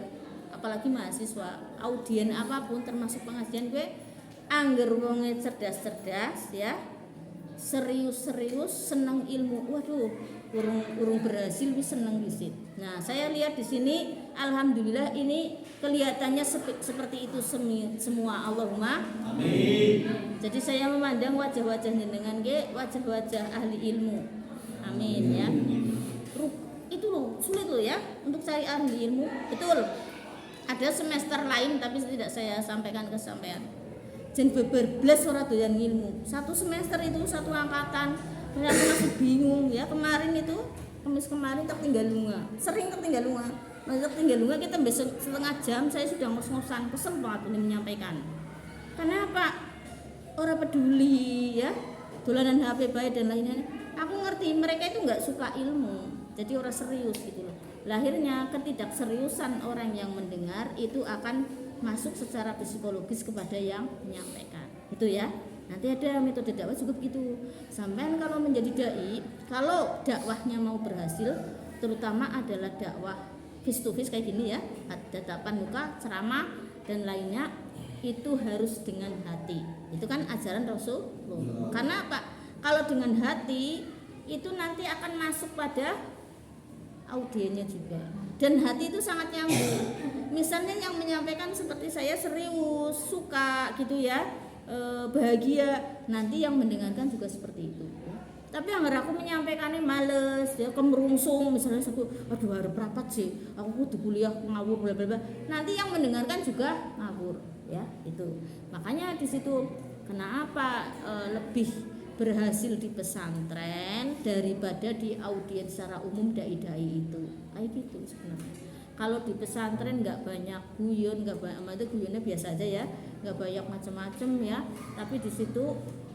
apalagi mahasiswa, audien apapun termasuk pengajian gue angger wonge cerdas-cerdas ya, serius-serius, seneng ilmu. Waduh, urung berhasil wis seneng wisit. Nah, saya lihat di sini alhamdulillah ini kelihatannya seperti itu semua. Allahumma amin. Jadi saya memandang wajah-wajah jenengan ge wajah-wajah ahli ilmu. Amin ya. Itu loh, sulit loh ya untuk cari ahli ilmu. Betul. Ada semester lain tapi tidak saya sampaikan ke sampean. Jen beber blas ora doyan ilmu. Satu semester itu satu angkatan. Aku masih bingung ya, kemarin itu Kamis kemarin tertinggal lunga. Sering tertinggal lunga. Masih tertinggal lunga kita besok setengah jam saya sudah ngos-ngosan, kesel banget ini menyampaikan. Kenapa? Orang peduli ya. Dolanan HP baik dan lain-lain. Aku ngerti mereka itu enggak suka ilmu. Jadi orang serius gitu loh. Lahirnya ketidakseriusan orang yang mendengar itu akan masuk secara psikologis kepada yang menyampaikan. Itu ya. Nanti ada metode dakwah juga begitu. Sampai kalau menjadi dai, kalau dakwahnya mau berhasil, terutama adalah dakwah face to face kayak gini ya, tatapan muka, ceramah dan lainnya, itu harus dengan hati. Itu kan ajaran Rasulullah. Karena apa? Kalau dengan hati itu nanti akan masuk pada audiennya juga. Dan hati itu sangat nyambung. Misalnya yang menyampaikan seperti saya serius, suka gitu ya, bahagia, nanti yang mendengarkan juga seperti itu. Tapi yang aku menyampaikannya males, ya kemerungsung, misalnya satu, aduh harus rapat sih, aku kudu kuliah ngawur bla bla bla. Nanti yang mendengarkan juga ngawur, ya itu. Makanya di situ kenapa lebih berhasil di pesantren daripada di audiens secara umum dai-dai itu, kayak gitu sebenarnya. Kalau di pesantren nggak banyak guyon, nggak banyak, itu guyonnya biasa aja ya, nggak banyak macam-macam ya. Tapi di situ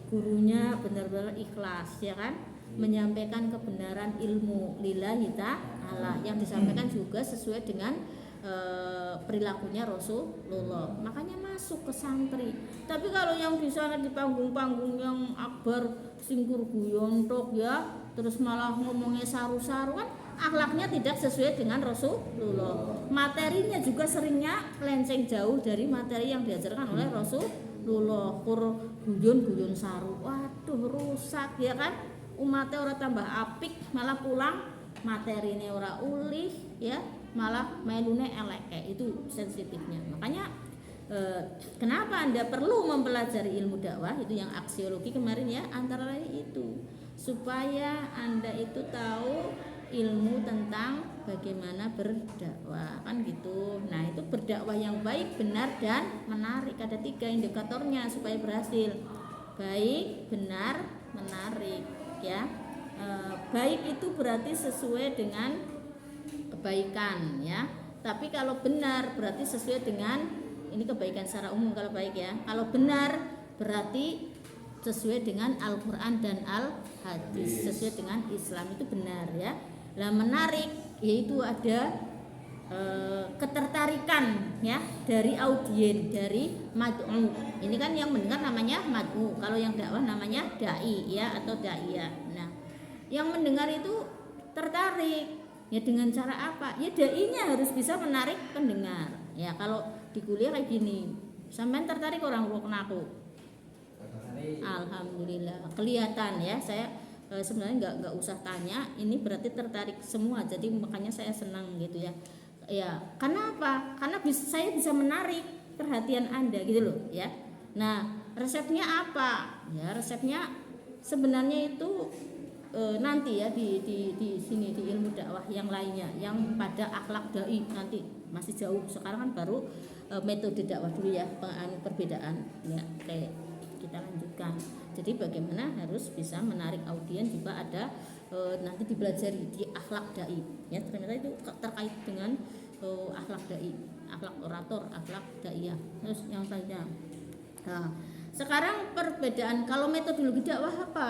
gurunya benar-benar ikhlas ya kan, menyampaikan kebenaran ilmu lillahi ta'ala, yang disampaikan juga sesuai dengan perilakunya Rasulullah. Makanya masuk ke santri. Tapi kalau yang di sana di panggung-panggung yang akbar singkur guyon tok ya, terus malah ngomongnya saru-saru kan akhlaknya tidak sesuai dengan Rasulullah. Materinya juga seringnya melenceng jauh dari materi yang diajarkan oleh Rasulullah. Guyon saru, waduh rusak ya kan. Umatnya orang tambah apik, malah pulang materinya orang ulih ya, malah melune elek, itu sensitifnya. Makanya kenapa Anda perlu mempelajari ilmu dakwah itu yang aksiologi kemarin ya, antara lain itu supaya Anda itu tahu ilmu tentang bagaimana berdakwah kan gitu. Nah itu berdakwah yang baik, benar dan menarik. Ada 3 indikatornya supaya berhasil: baik, benar, menarik ya. Baik itu berarti sesuai dengan kebaikan ya. Tapi kalau benar berarti sesuai dengan, ini kebaikan secara umum kalau baik ya. Kalau benar berarti sesuai dengan Al-Quran dan Al-Hadis, sesuai dengan Islam, itu benar ya. Nah menarik yaitu ada ketertarikan ya dari audien, dari mad'u. Ini kan yang mendengar namanya mad'u, kalau yang dakwah namanya dai ya atau daiyah. Nah yang mendengar itu tertarik ya dengan cara apa? Ya dainya harus bisa menarik pendengar ya. Kalau di kuliah kayak gini, sampean tertarik orang aku? Alhamdulillah kelihatan ya. Saya sebenarnya nggak usah tanya, ini berarti tertarik semua. Jadi makanya saya senang gitu ya. Ya, karena apa? Karena saya bisa menarik perhatian Anda gitu loh ya. Nah, resepnya apa? Ya, resepnya sebenarnya itu nanti ya di sini di ilmu dakwah yang lainnya, yang pada akhlak dai nanti masih jauh. Sekarang kan baru metode dakwah dulu ya, perbedaan ya. Oke, kita lanjutkan. Jadi bagaimana harus bisa menarik audiens juga ada nanti dipelajari di akhlak dai ya. Ternyata itu terkait dengan akhlak dai, akhlak orator, akhlak daiyah. Terus yang lainnya. Nah, sekarang perbedaan kalau metodologi dakwah apa?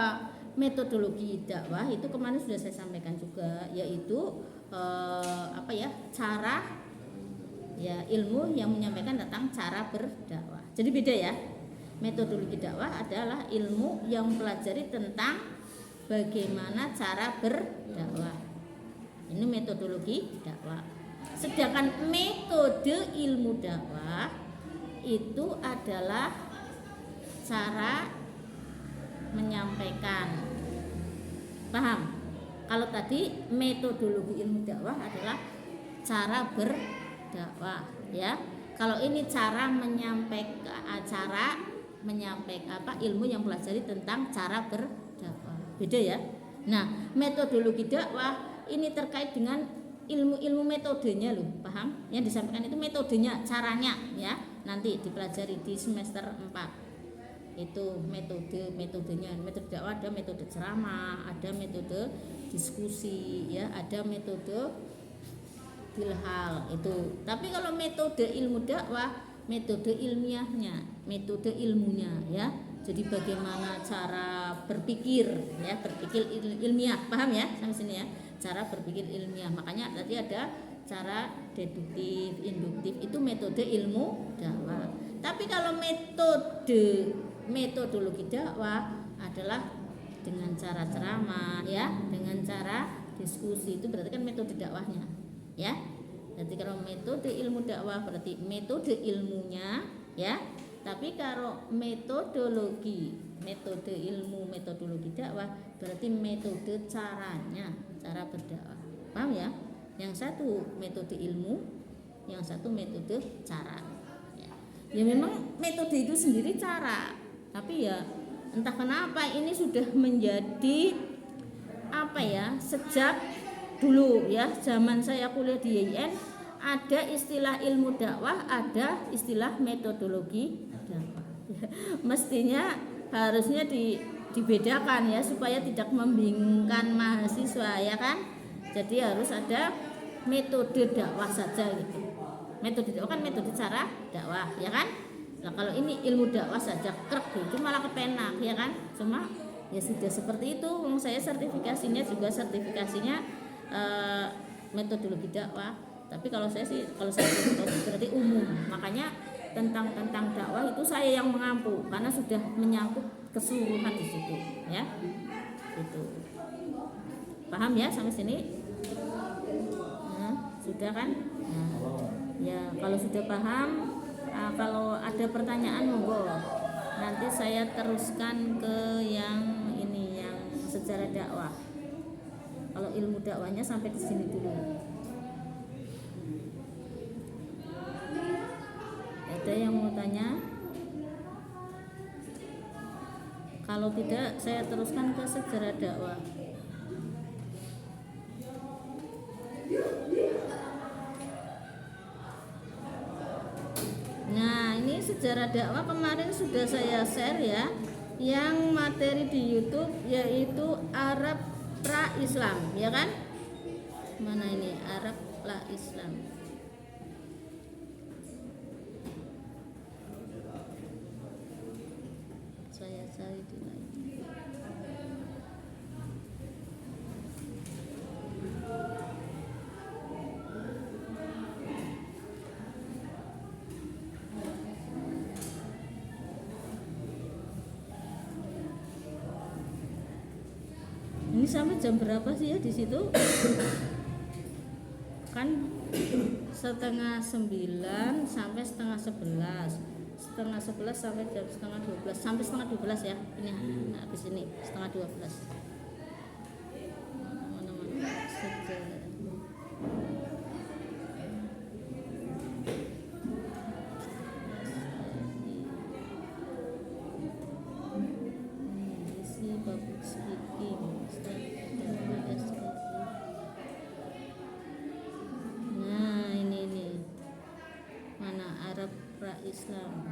Metodologi dakwah itu kemarin sudah saya sampaikan juga, yaitu apa ya, cara ya, ilmu yang menyampaikan tentang cara berdakwah. Jadi beda ya. Metodologi dakwah adalah ilmu yang mempelajari tentang bagaimana cara berdakwah. Ini metodologi dakwah. Sedangkan metode ilmu dakwah itu adalah cara menyampaikan. Paham? Kalau tadi metodologi ilmu dakwah adalah cara berdakwah, ya. Kalau ini cara menyampaikan ilmu yang pelajari tentang cara berdakwah. Beda ya. Nah, metodologi dakwah ini terkait dengan ilmu-ilmu metodenya loh, paham? Yang disampaikan itu metodenya, caranya ya. Nanti dipelajari di semester 4. Itu metodenya. Metode dakwah ada metode ceramah, ada metode diskusi ya, ada metode ilhal itu. Tapi kalau metode ilmu dakwah, metode ilmiahnya, metode ilmunya ya. Jadi bagaimana cara berpikir ya, berpikir ilmiah, paham ya sampai sini ya? Cara berpikir ilmiah. Makanya tadi ada cara deduktif, induktif, itu metode ilmu dakwah. Tapi kalau metodologi dakwah adalah dengan cara ceramah ya, dengan cara diskusi, itu berarti kan metode dakwahnya ya. Jadi kalau metode ilmu dakwah berarti metode ilmunya ya. Tapi kalau metodologi, metode ilmu, metodologi dakwah berarti metode caranya, cara berdakwah. Paham ya? Yang satu metode ilmu, yang satu metode cara. Ya memang metode itu sendiri cara, tapi ya entah kenapa ini sudah menjadi apa ya, sejak dulu ya, zaman saya kuliah di YIN ada istilah ilmu dakwah, ada istilah metodologi dakwah. Mestinya harusnya dibedakan ya, supaya tidak membingungkan mahasiswa ya kan. Jadi harus ada metode dakwah saja gitu. Metode dakwah kan metode cara dakwah ya kan. Nah kalau ini ilmu dakwah saja krek itu malah kepenak ya kan. Cuma ya sudah seperti itu. Saya sertifikasinya juga sertifikasinya metodologi dakwah. Tapi kalau saya berarti umum. Makanya tentang dakwah itu saya yang mengampu karena sudah menyangkut keseluruhan di situ ya. Itu. Paham ya sampai sini? Nah, sudah kan? Nah, ya kalau sudah paham, kalau ada pertanyaan monggo. Nanti saya teruskan ke yang ini, yang sejarah dakwah. Kalau ilmu dakwahnya sampai di sini dulu. Ada yang mau tanya? Kalau tidak, saya teruskan ke sejarah dakwah. Nah, ini sejarah dakwah kemarin sudah saya share ya, yang materi di YouTube yaitu Arab pra-Islam, ya kan? Mana ini Arab pra-Islam? Saya cari di mana? Ini sampai jam berapa sih ya di situ? Kan setengah 9 sampai setengah 11, setengah 11 sampai jam setengah 12, sampai setengah 12 ya. Ini habis ini setengah 12. Mana-mana sejarah. Nah ini mana Arab pra-Islam.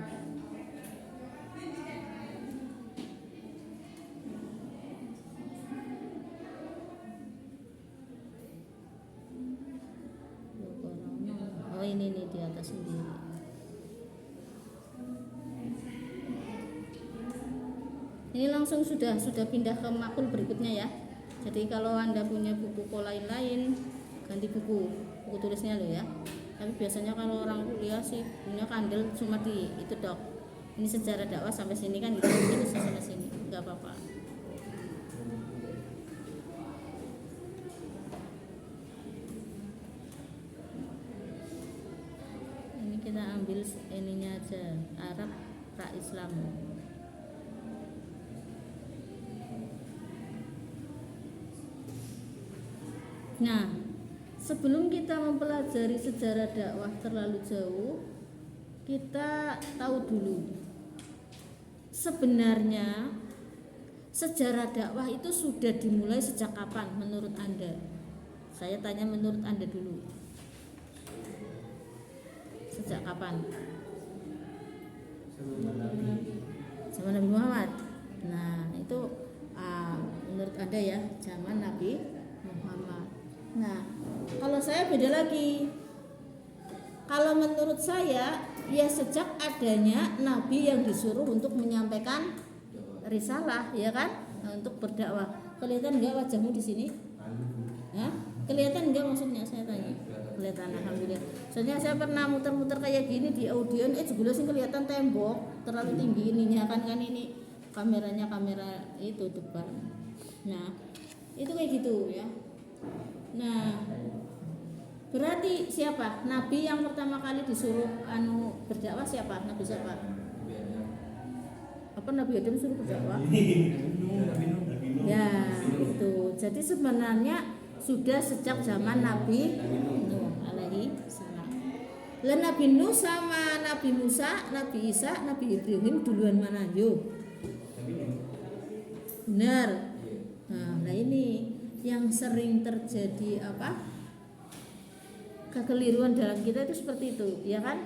Oh ini nih di atas sendiri. Ini langsung sudah pindah ke makul berikutnya ya. Jadi kalau Anda punya buku lain-lain, ganti buku tulisnya loh ya. Tapi biasanya kalau orang kuliah sih punya kandel cuma di itu dok. Ini sejarah dakwah sampai sini kan gitu, ini sampai sini, nggak apa-apa. kita ambil ininya aja, Arab pra Islam. Nah, sebelum kita mempelajari sejarah dakwah terlalu jauh, kita tahu dulu sebenarnya sejarah dakwah itu sudah dimulai sejak kapan menurut Anda? Saya tanya menurut Anda dulu. Sejak kapan? Zaman Nabi Muhammad. Nah, itu menurut Anda ya, zaman Nabi Muhammad. Nah, kalau saya beda lagi. Kalau menurut saya, ya sejak adanya Nabi yang disuruh untuk menyampaikan risalah, ya kan, untuk berdakwah. Kelihatan nggak wajahmu di sini? Ya? Kelihatan nggak maksudnya saya tanya? Kelihatan, alhamdulillah. Soalnya saya pernah muter-muter kayak gini di audio, juga sih kelihatan tembok terlalu tinggi ininya kan ini kameranya kamera itu depan. Nah, itu kayak gitu ya. Nah, berarti siapa? Nabi yang pertama kali disuruh berdakwah siapa? Nabi siapa? Apa Nabi Adam suruh berdakwah? Ya, itu. Jadi sebenarnya sudah sejak zaman Nabi Nuh alaihi salam. Lah Nabi Nuh sama Nabi Musa, Nabi Isa, Nabi Ibrahim duluan mana? Yuk. Benar. Nah, ini yang sering terjadi kekeliruan dalam kita itu seperti itu, ya kan?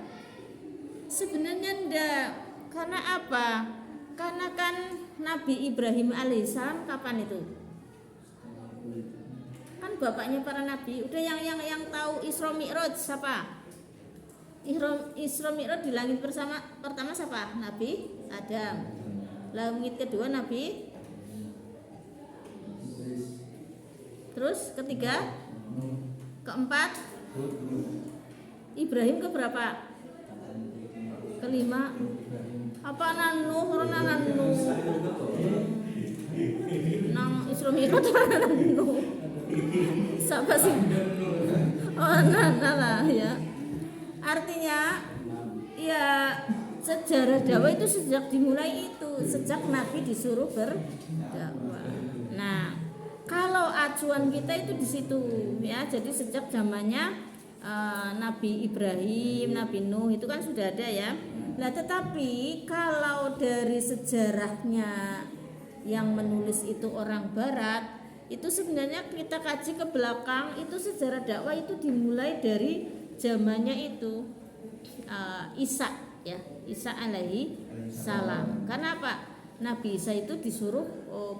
Sebenarnya enggak. Karena apa? Karena kan Nabi Ibrahim alaihissalam kapan itu? Kan bapaknya para nabi. Udah yang tahu Isra Mi'raj siapa? Isra Mi'raj di langit pertama siapa? Nabi Adam. Langit kedua Nabi. Terus ketiga, keempat Ibrahim keberapa? Kelima. Apa Nuh? Nang Isra Mi'raj Nuh. Siapa sih? Oh, lah ya. Artinya ya sejarah dakwah itu sejak dimulai itu, sejak Nabi disuruh berdakwah. Nah, kalau acuan kita itu di situ ya. Jadi sejak zamannya Nabi Ibrahim, Nabi Nuh itu kan sudah ada ya. Nah, tetapi kalau dari sejarahnya yang menulis itu orang barat, itu sebenarnya kita kaji ke belakang, itu sejarah dakwah itu dimulai dari zamannya itu Isa ya, Isa alaihi salam. Karena apa? Nabi Isa itu disuruh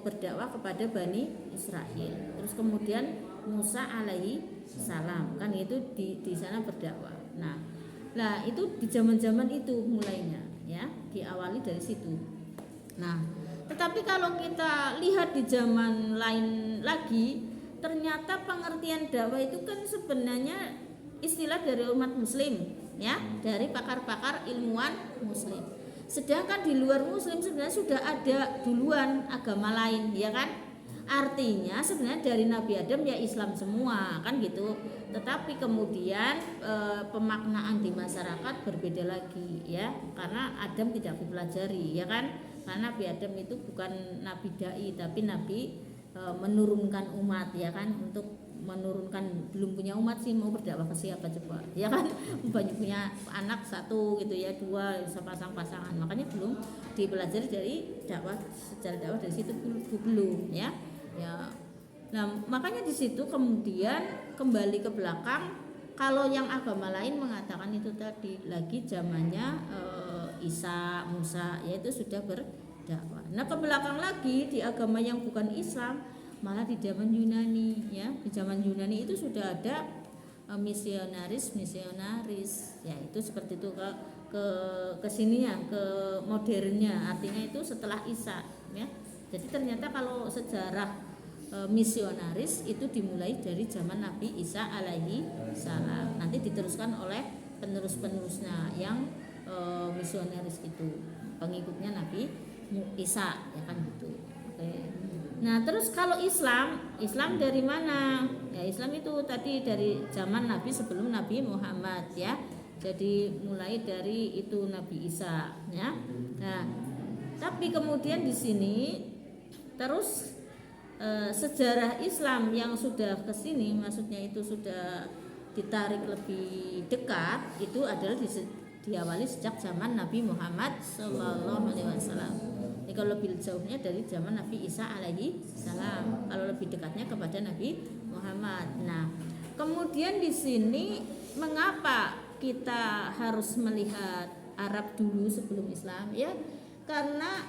berdakwah kepada Bani Israel. Terus kemudian Musa alaihi salam kan itu di sana berdakwah. Nah, itu di zaman-zaman itu mulainya ya, diawali dari situ. Nah, tetapi kalau kita lihat di zaman lain lagi, ternyata pengertian dakwah itu kan sebenarnya istilah dari umat muslim ya, dari pakar-pakar ilmuwan muslim. Sedangkan di luar muslim sebenarnya sudah ada duluan agama lain, ya kan? Artinya sebenarnya dari Nabi Adam ya Islam semua kan gitu. Tetapi kemudian pemaknaan di masyarakat berbeda lagi ya, karena Adam tidak dipelajari, ya kan? Karena Nabi Adam itu bukan Nabi dai, tapi Nabi menurunkan umat, ya kan? Untuk menurunkan, belum punya umat sih mau berdakwah ke siapa coba, ya kan? Banyak punya anak satu gitu ya, dua sepasang-pasangan, makanya belum dipelajari dari dakwah, secara dakwah dari situ belum ya. Nah makanya di situ kemudian kembali ke belakang, kalau yang agama lain mengatakan itu tadi lagi zamannya Isa, Musa, yaitu sudah berdakwah. Nah ke belakang lagi di agama yang bukan Islam, malah di zaman Yunani ya, di zaman Yunani itu sudah ada misionaris ya, itu seperti itu ke sininya, ke modernnya, artinya itu setelah Isa ya. Jadi ternyata kalau sejarah misionaris itu dimulai dari zaman Nabi Isa alaihi salam, nanti diteruskan oleh penerus-penerusnya yang misionaris itu, pengikutnya Nabi Isa ya kan gitu. Oke. Nah terus kalau Islam dari mana? Ya Islam itu tadi dari zaman Nabi sebelum Nabi Muhammad ya. Jadi mulai dari itu Nabi Isa ya. Nah, tapi kemudian di sini terus sejarah Islam yang sudah ke sini, maksudnya itu sudah ditarik lebih dekat, itu adalah diawali sejak zaman Nabi Muhammad Sallallahu Alaihi Wasallam. Ini kalau lebih jauhnya dari zaman Nabi Isa alaihi salam, kalau lebih dekatnya kepada Nabi Muhammad. Nah, kemudian di sini mengapa kita harus melihat Arab dulu sebelum Islam ya? Karena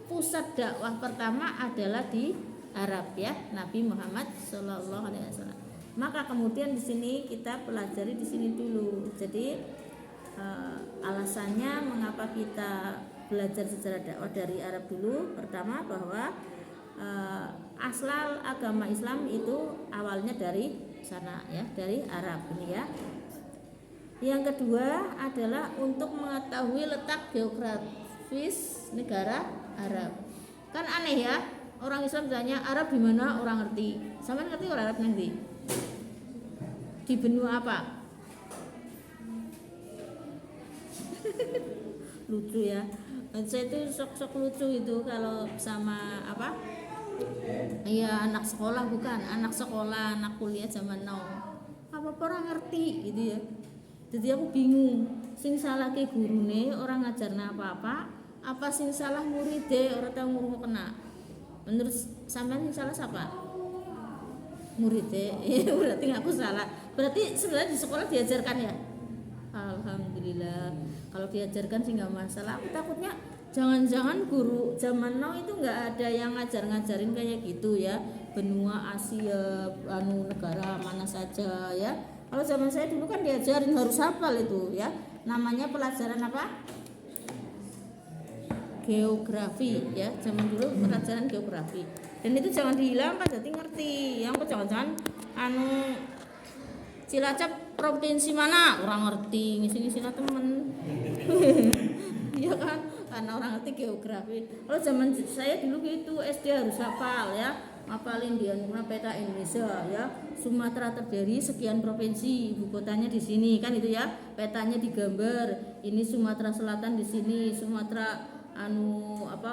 pusat dakwah pertama adalah di Arab ya, Nabi Muhammad Sallallahu Alaihi Wasallam. Maka kemudian di sini kita pelajari di sini dulu. Jadi alasannya mengapa kita belajar sejarah dakwah dari Arab dulu. Pertama bahwa asal agama Islam itu awalnya dari sana ya, dari Arab ini ya. Yang kedua adalah untuk mengetahui letak geografis negara Arab. Kan aneh ya, orang Islam tanya Arab di mana, orang ngerti. Sampean ngerti orang Arab nanti? Di benua apa? Lucu ya. Saya itu sok-sok lucu itu kalau sama apa? Iya, anak sekolah bukan, anak sekolah, anak kuliah zaman now. Apa orang ngerti gitu ya. Jadi aku bingung, sing salah ke gurune orang ngajarna apa-apa, apa sing salah muridé orang tahu ngurung kena. Menurut sampean sing salah siapa? Muridé. Berarti aku salah. Berarti sebenarnya di sekolah diajarkan ya. Alhamdulillah. Kalau diajarkan sih nggak masalah. Aku takutnya jangan-jangan guru zaman now itu nggak ada yang ngajarin kayak gitu ya. Benua Asia, negara mana saja ya. Kalau zaman saya dulu kan diajarin harus hafal itu ya. Namanya pelajaran apa? Geografi ya. Zaman dulu pelajaran geografi. Dan itu jangan dihilangkan, jadi ngerti. Yang jangan-jangan Cilacap provinsi mana? Orang ngerti, ngisi-ngisi temen. Ya kan? Karena orang ngerti geografi. Kalau zaman saya dulu gitu SD harus hafal ya. Ngapalin dia peta Indonesia ya. Sumatera terdiri sekian provinsi, ibu kotanya di sini kan itu ya. Petanya digambar. Ini Sumatera Selatan di sini, Sumatera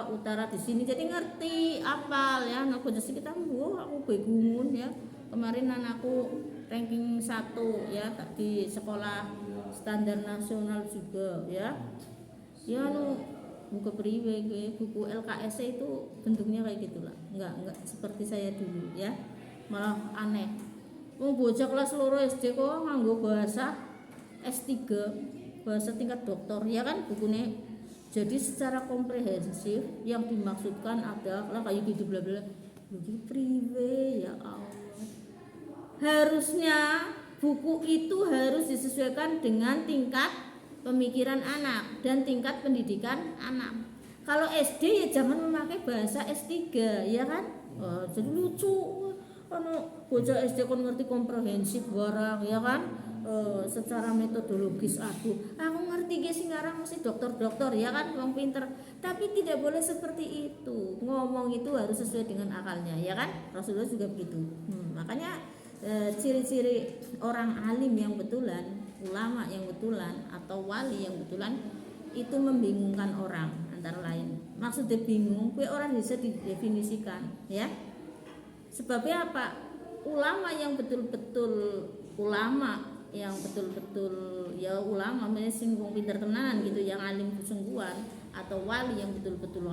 utara di sini. Jadi ngerti, hafal ya. Nah, kondisi kita aku bingung ya. Kemarin anakku ranking 1 ya di sekolah standar nasional juga ya. Ya buku priwe buku LKS itu bentuknya kayak gitulah. Enggak seperti saya dulu ya. Malah aneh. Wong bocah kelas loro SD kok nganggo bahasa S3, bahasa tingkat doktor ya kan bukunya. Jadi secara komprehensif yang dimaksudkan adalah kayak gitu bla bla. Buku priwe ya Allah. Harusnya buku itu harus disesuaikan dengan tingkat pemikiran anak dan tingkat pendidikan anak. Kalau SD ya jangan memakai bahasa S3 ya kan. Jadi lucu bocah SD kon ngerti komprehensif barang ya kan. Secara metodologis aku ngerti guys sekarang mesti dokter ya kan wong pinter, tapi tidak boleh seperti itu. Ngomong itu harus sesuai dengan akalnya ya kan. Rasulullah juga begitu. Makanya ciri-ciri orang alim yang betulan, ulama yang betulan atau wali yang betulan itu membingungkan orang antara lain. Maksudnya bingung, kue orang bisa didefinisikan ya. Sebabnya apa? Ulama yang betul-betul ulama yang betul-betul ya ulama singgung pinter tenanan gitu yang alim sungguhan atau wali yang betul-betul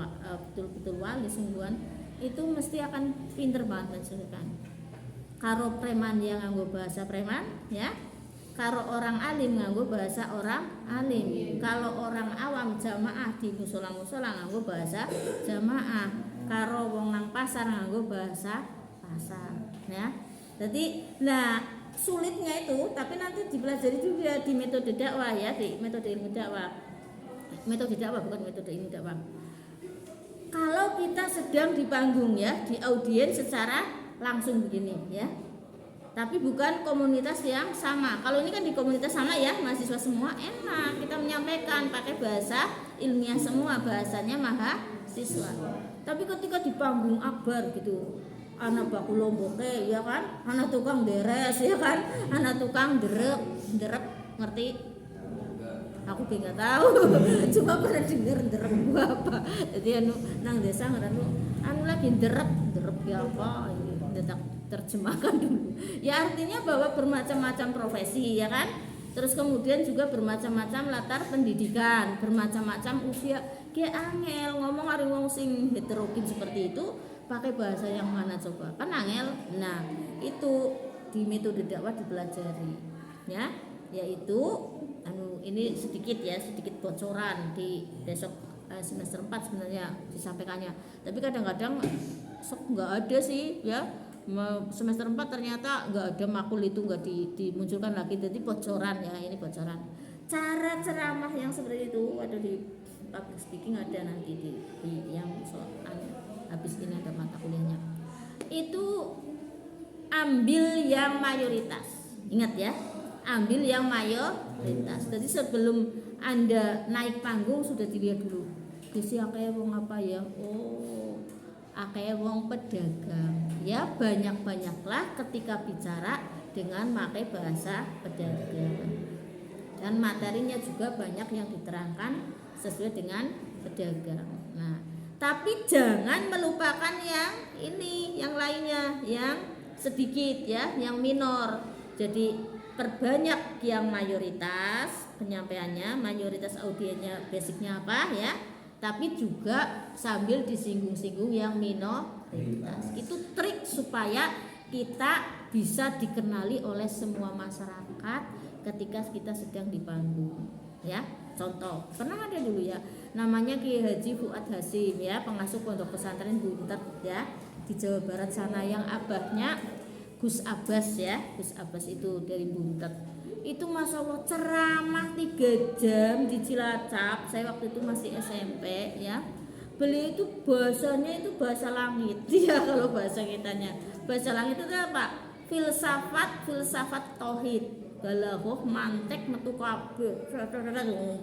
wali sungguhan itu mesti akan pinter banget menjelaskan. Karo preman yang nganggo bahasa preman ya, karo orang alim nganggo bahasa orang alim. Kalau orang awam jamaah di musola-musola nganggo bahasa jamaah, karo wong nang pasar nganggo bahasa pasar ya. Jadi sulitnya itu tapi nanti dipelajari juga di metode dakwah ya, di metode ilmu dakwah. Metode dakwah bukan metode ilmu dakwah. Kalau kita sedang di panggung ya, di audiens secara langsung begini ya, tapi bukan komunitas yang sama. Kalau ini kan di komunitas sama ya, mahasiswa semua enak kita menyampaikan pakai bahasa ilmiah semua, bahasanya mahasiswa. Tapi ketika di panggung akbar gitu, anak baku lomboke ya kan, anak tukang beres ya kan, anak tukang derep ngerti Aku nggak tahu. Cuma pernah denger derep gua apa. Jadi nang desa anu lagi derep ya apa ini tak terjemahkan dulu. Ya artinya bahwa bermacam-macam profesi ya kan. Terus kemudian juga bermacam-macam latar pendidikan, bermacam-macam usia. Ki angel ngomong ari wong sing heterogen seperti itu pakai bahasa yang mana coba? Kan angel. Nah, itu di metode dakwah dipelajari. Ya, yaitu ini sedikit bocoran di besok semester 4 sebenarnya disampaikannya. Tapi kadang-kadang sok nggak ada sih ya. Semester 4 ternyata nggak ada makul itu nggak dimunculkan lagi. Jadi bocoran ya, ini bocoran. Cara ceramah yang seperti itu ada di public speaking, ada nanti di yang soal habis ini ada mata kuliahnya. Itu ambil yang mayoritas. Ingat ya, ambil yang mayoritas. Jadi sebelum Anda naik panggung sudah dilihat dulu. Gusti akeh wong apa ya? Oh, akeh wong pedagang. Ya banyak-banyaklah ketika bicara dengan pakai bahasa pedagang. Dan materinya juga banyak yang diterangkan sesuai dengan pedagang. Nah, tapi jangan melupakan yang ini, yang lainnya, yang sedikit ya, yang minor. Jadi perbanyak yang mayoritas penyampaiannya, mayoritas audiennya basicnya apa ya, tapi juga sambil disinggung-singgung yang minoritas. Itu trik supaya kita bisa dikenali oleh semua masyarakat ketika kita sedang di panggung ya. Contoh, pernah ada dulu ya, namanya Ki Haji Fuad Hasim ya, pengasuh pondok pesantren Buntet ya di Jawa Barat sana, yang abahnya Gus Abbas ya. Gus Abbas itu dari Buntet. Itu Masya Allah ceramah 3 jam di Cilacap. Saya waktu itu masih SMP ya. Beliau itu bahasanya itu bahasa langit ya, kalau bahasa kitanya. Bahasa langit itu apa? Filsafat tauhid. Balaghah mantek metu kabeh.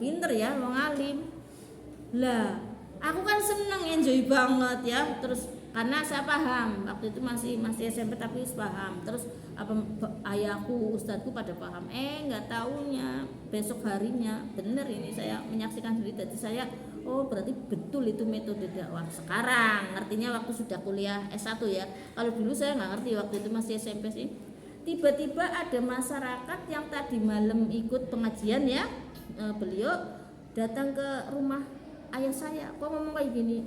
Pinter ya, wong alim. Lah, aku kan seneng, enjoy banget ya. Terus karena saya paham waktu itu masih SMP tapi paham. Terus apa ayahku, ustadku pada paham. Nggak taunya besok harinya bener ini saya menyaksikan sendiri. Jadi saya oh berarti betul itu metode dakwah. Sekarang ngertinya waktu sudah kuliah S1 ya. Kalau dulu saya nggak ngerti, waktu itu masih SMP sih. Tiba-tiba ada masyarakat yang tadi malam ikut pengajian ya, beliau datang ke rumah ayah saya. Kok ngomong kayak gini,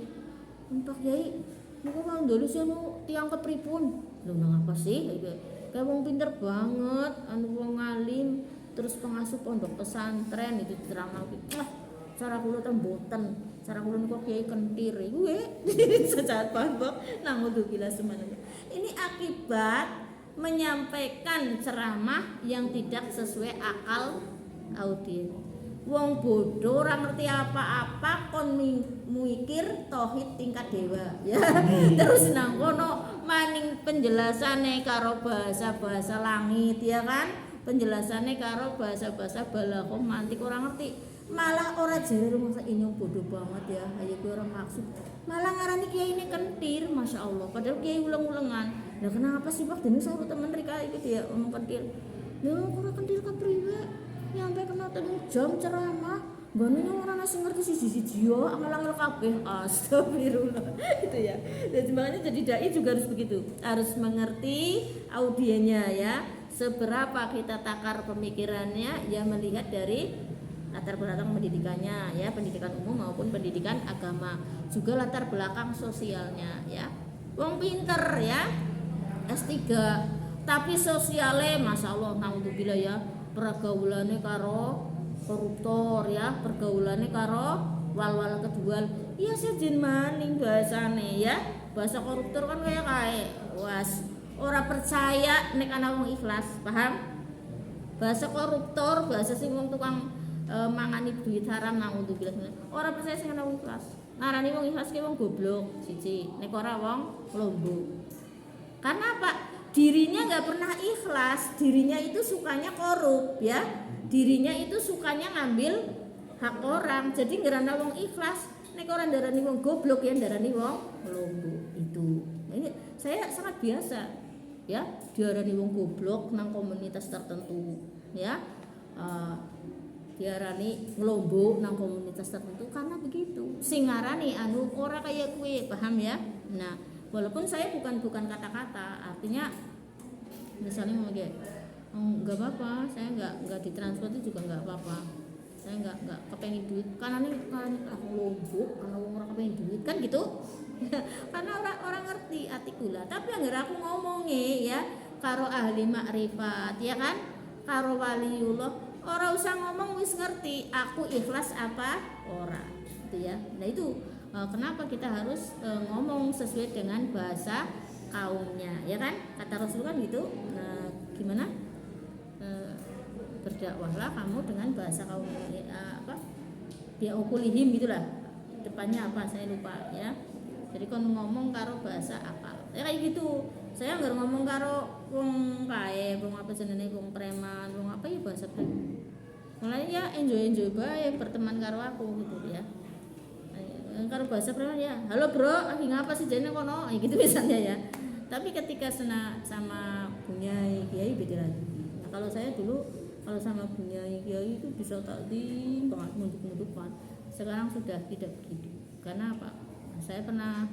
Pak Yai, niku mau dulu sono tiang kepripun? Lho nang apa sih? Kayak wong pinter banget, wong alim, terus pengasuh pondok pesantren itu ceramah. Cara kula temboten, cara kula niku kiai kentir kuwi. Sejahat banget nang udzubillah semangat. Ini akibat menyampaikan ceramah yang tidak sesuai akal audien. Wong bodoh ora ngerti apa-apa kon mikir tauhid tingkat dewa ya. Terus nang kono maning penjelasane karo bahasa-bahasa langit ya kan, penjelasannya karo bahasa-bahasa balaghah mantik ora ngerti. Malah ora jare rumangsa ini bodoh banget ya, ayo kowe ora maksud. Malah ngarani kiai ini kentir, Masya Allah. Padahal kiai ulang-ulangan. Nah kenapa sih Pak? Dene saya temen rika gitu ya omong kentir. Ya ora kentir kepriwe? Nyampe kena 3 jam ceramah. Banune ora nasi ngerti siji-siji yo, angel-angel kabeh. Astagfirullah. Itu ya. Jadi makanya jadi dai juga harus begitu. Harus mengerti audiennya ya. Seberapa kita takar pemikirannya ya, melihat dari latar belakang pendidikannya ya, pendidikan umum maupun pendidikan agama, juga latar belakang sosialnya ya. Wong pinter ya S3 tapi sosiale Masya Allah naudzubillah ya, pergaulannya karo koruptor ya, pergaulannya karo wal-wal kedua ya, sejen maning bahasane ya. Bahasa koruptor kan kayak was ora percaya nek ana wong ikhlas, paham? Bahasa koruptor, bahasa sing wong tukang mangani duit haram naudzubillah. Ora percaya sing ana wong ikhlas. Narani wong ikhlas ki wong goblok siji, nek ora wong lombok. Karena apa? Dirinya nggak pernah ikhlas, dirinya itu sukanya korup ya, dirinya itu sukanya ngambil hak orang. Jadi ngerana wong ikhlas, nek orang darani wong goblok ya darani wong lombok itu. Nah, ini saya sangat biasa ya, diarani wong goblok nang komunitas tertentu ya. diarani ngelombok nang komunitas tertentu karena begitu. Sing ngarani ora kaya kuwi, paham ya? Nah, walaupun saya bukan kata-kata, artinya misalnya mau kayak nggak apa-apa, saya nggak ditransport itu juga nggak apa-apa. Saya nggak kepengen duit karena lombok, karena orang kepengen duit kan gitu. Karena orang ngerti arti gula. Tapi anggar aku ngomongnya ya karo ahli makrifat, ya kan? Karo waliullah, ora usah ngomong wis ngerti aku ikhlas apa ora, gitu ya. Nah itu kenapa kita harus ngomong sesuai dengan bahasa kaumnya, ya kan? Kata Rasul kan gitu. Nah, gimana? Berdakwahlah kamu dengan bahasa kaum dia ukulihim gitulah. Depannya apa saya lupa ya. Jadi kon ngomong karo bahasa akal. Ya kayak gitu. Saya nggak ngomong karo wong kae, wong apa jenenge wong preman, wong apa ya bahasa preman. Mulai ya enjoy bae berteman karo aku gitu ya. Karo bahasa preman ya, halo bro, lagi ngapa sih jane kono? Gitu misalnya ya. Tapi ketika sama bunyai kiai beda lagi. Nah, kalau saya dulu kalau sama bunyai kiai itu bisa takdim banget munduk-munduk banget. Sekarang sudah tidak begitu. Karena apa? Saya pernah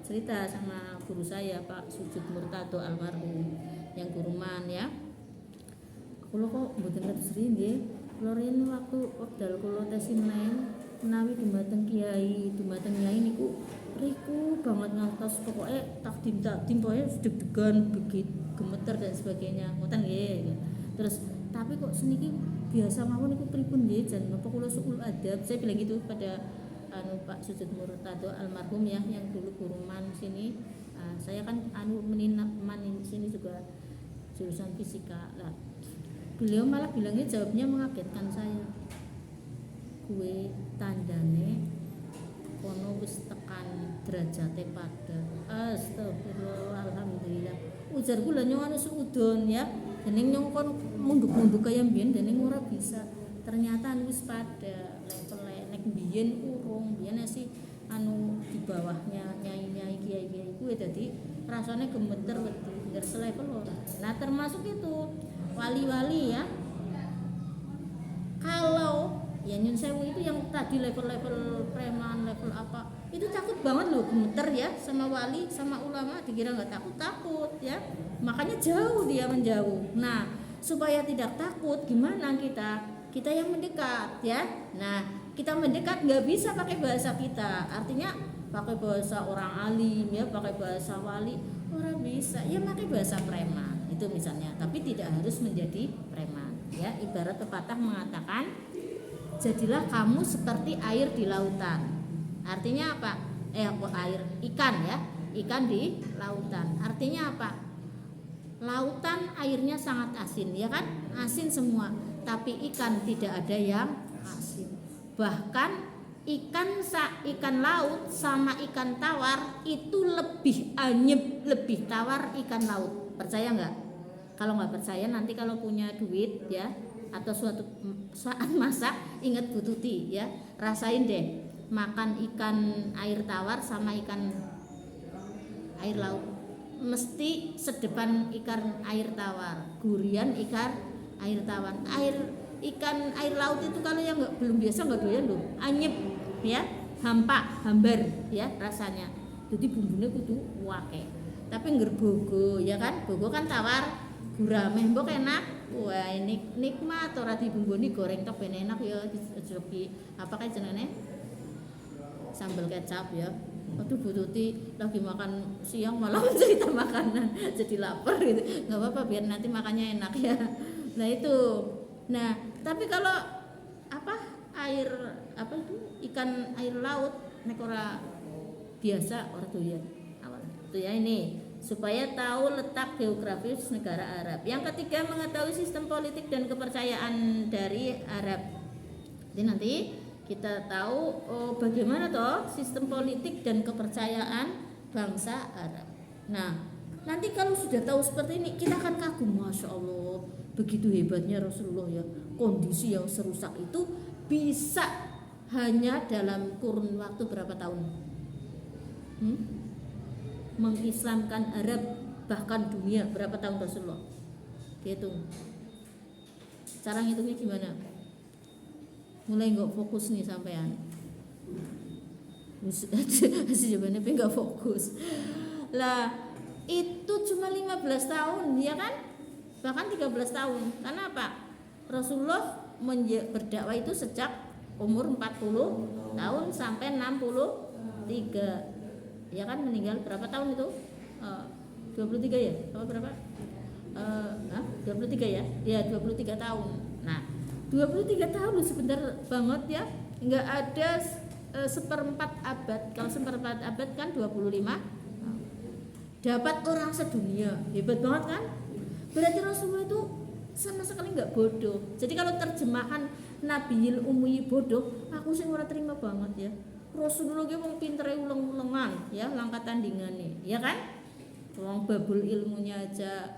cerita sama guru saya Pak Sujud Murtado almarhum yang guruman ya. Kulo kok mboten kados nggih. Kulo riyen waktu wekdal kulo tes Senin menawi dumateng kiai, dumateng nyai niku riku banget ngantos pokoke takdim pokoke deg-degan, begitu gemeter dan sebagainya. Ngoten nggih. Terus tapi kok seniki biasa mawon niku pripun nggih jan napa kula suul adab. Saya bilang gitu pada Pak Sujud Murtado almarhum ya yang dulu guruman sini. Saya kan meniman sini juga jurusan fisika lah. Beliau malah bilangnya jawabnya mengagetkan saya. Kue tandane kono wis tekan derajate pada. Astagfirullah, alhamdulillah. Ujar kula nyong anu suudon ya. Dening nyong kon munduk-munduk kaya mbiyen dening ora bisa. Ternyata wis pada level nek mbiyen urung, mbiyen sih anu di bawahnya nyai-nyai kiai-kiai kuwi dadi rasane gemeter wedi ngger selevel ora. Nah, termasuk itu wali-wali ya. Kalau ya nyun sewu itu yang tadi level-level preman, level apa, itu takut banget loh, gemeter ya sama wali, sama ulama, dikira nggak takut ya. Makanya jauh dia menjauh. Nah, supaya tidak takut, gimana kita yang mendekat ya. Nah, kita mendekat nggak bisa pakai bahasa kita, artinya pakai bahasa orang alim ya, pakai bahasa wali orang bisa ya, pakai bahasa preman itu misalnya, tapi tidak harus menjadi preman ya. Ibarat pepatah mengatakan, jadilah kamu seperti air di lautan. Artinya apa? Air ikan ya, ikan di lautan. Artinya apa? Lautan airnya sangat asin ya kan, asin semua, tapi ikan tidak ada yang asin. Bahkan ikan laut sama ikan tawar itu lebih anyep, lebih tawar ikan laut. Percaya nggak? Kalau nggak percaya nanti kalau punya duit ya, atau suatu saat masak, ingat Bu Tuti ya, rasain deh makan ikan air tawar sama ikan air laut, mesti sedepan ikan air tawar, gurian ikan air tawar. Ikan air laut itu kalau yang belum biasa nggak doyan loh, anyep ya, hambar ya rasanya. Jadi bumbunya kudu wake. Tapi ngger bogo ya kan, bogo kan tawar, gurame mbok enak. Wah, ini nikmat ora dibumbuni goreng tok ben enak ya, dijoki apa kae jenenge? Sambal kecap ya. Aduh Bu Tuti lagi makan siang malah cerita makanan, jadi lapar gitu. Enggak apa-apa biar nanti makannya enak ya. Nah itu. Nah, tapi kalau air itu ikan air laut nek ora biasa ora doyan. Awal. Itu ya ini supaya tahu letak geografis negara Arab. Yang ketiga, mengetahui sistem politik dan kepercayaan dari Arab. Jadi nanti kita tahu bagaimana toh sistem politik dan kepercayaan bangsa Arab. Nah, nanti kalau sudah tahu seperti ini, kita akan kagum, Masya Allah, begitu hebatnya Rasulullah ya. Kondisi yang serusak itu bisa hanya dalam kurun waktu berapa tahun? Mengislamkan Arab bahkan dunia berapa tahun Rasulullah? Dihitung. Cara ngitungnya gimana? mulai nggak fokus nih sampean. Jawabannya nggak fokus. Lah itu cuma 15 tahun ya kan, bahkan 13 tahun. Karena apa? Rasulullah berdakwah itu sejak umur 40 tahun sampai 63 ya kan, meninggal berapa tahun itu? 23 ya? Apa berapa? 23 ya? Ya 23 tahun. Nah 23 tahun sebentar banget ya, nggak ada seperempat abad. Kalau seperempat abad kan 25, dapat orang sedunia, hebat banget kan? Berarti Rasulullah itu sama sekali nggak bodoh. Jadi kalau terjemahan Nabiyil Ummi bodoh, aku sih ora terima banget ya. Rasulullah ki wong pintere uleng-ulengan ya, langkat tandingane, ya kan? Wong babul ilmunya aja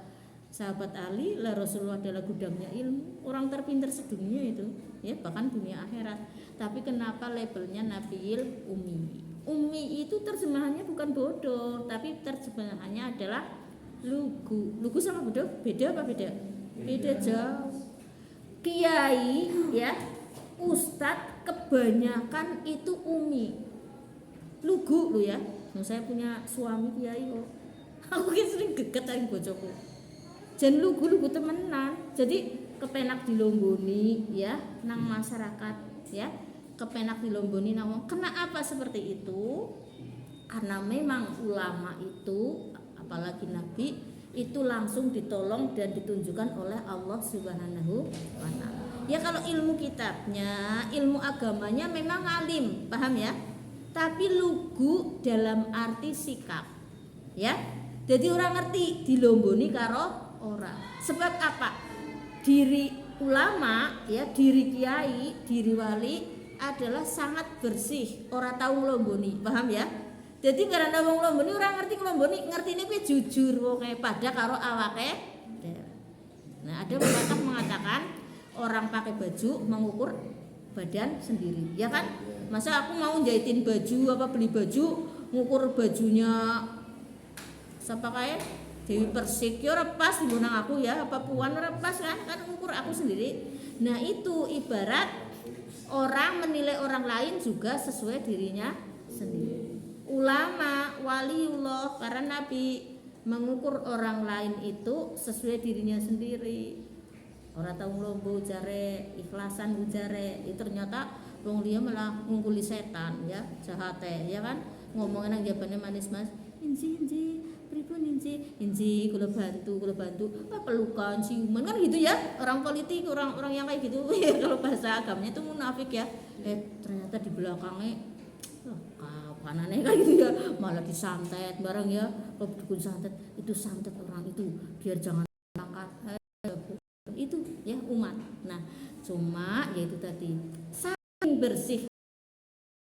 sahabat Ali, lah Rasulullah adalah gudangnya ilmu, orang terpintar sedunia itu, ya bahkan dunia akhirat. Tapi kenapa labelnya Nabiyil Ummi? Ummi itu terjemahannya bukan bodoh, tapi terjemahannya adalah lugu. Lugu sama bodoh beda apa beda? Beda jauh. Kiai ya, ustadz kebanyakan itu ummi. Lugu lu ya. Nah, saya punya suami kiai kok. Aku kan sering geget karo bojoku. Jan lugu-lugu temenan. Jadi kepenak dilonggoni ya nang masyarakat ya. Kepenak dilonggoni nang wong. Kenapa seperti itu? Karena memang ulama itu apalagi nabi itu langsung ditolong dan ditunjukkan oleh Allah Subhanahu wa taala. Ya kalau ilmu kitabnya, ilmu agamanya memang alim, paham ya? Tapi lugu dalam arti sikap. Ya. Jadi orang ngerti dilomboni karo ora. Sebab apa? Diri ulama ya, diri kiai, diri wali adalah sangat bersih, ora tahu nglomboni, paham ya? Jadi karena wong nglomboni ora ngerti nglomboni, ngertine kuwi jujur wae pada karo awake. Nah, ada pepatah mengatakan orang pakai baju mengukur badan sendiri, ya kan? Masa aku mau jahitin baju apa beli baju ngukur bajunya siapa kayak Dewi Persik ya ora pas dibonang aku ya, apa Puan ora pas kan ngukur aku sendiri. Nah, itu ibarat orang menilai orang lain juga sesuai dirinya sendiri. Ulama, waliullah, karena Nabi mengukur orang lain itu sesuai dirinya sendiri. Orang tahu ngelombo jare, ikhlasan ujare, itu ternyata wong liya malah ngungkuli setan ya, jahate ya kan, ngomongin nang jabane manis-mas, inji, pripun inji, kula bantu, pelukan, ciuman kan gitu ya, orang politik, orang yang kayak gitu ya kalau bahasa agamanya itu munafik ya. Ternyata di belakangnya kanannya kayak gitu ya, malah disantet barang ya, kalau dukun santet itu santet orang itu biar jangan angkat itu ya umat. Nah cuma yaitu tadi saking bersih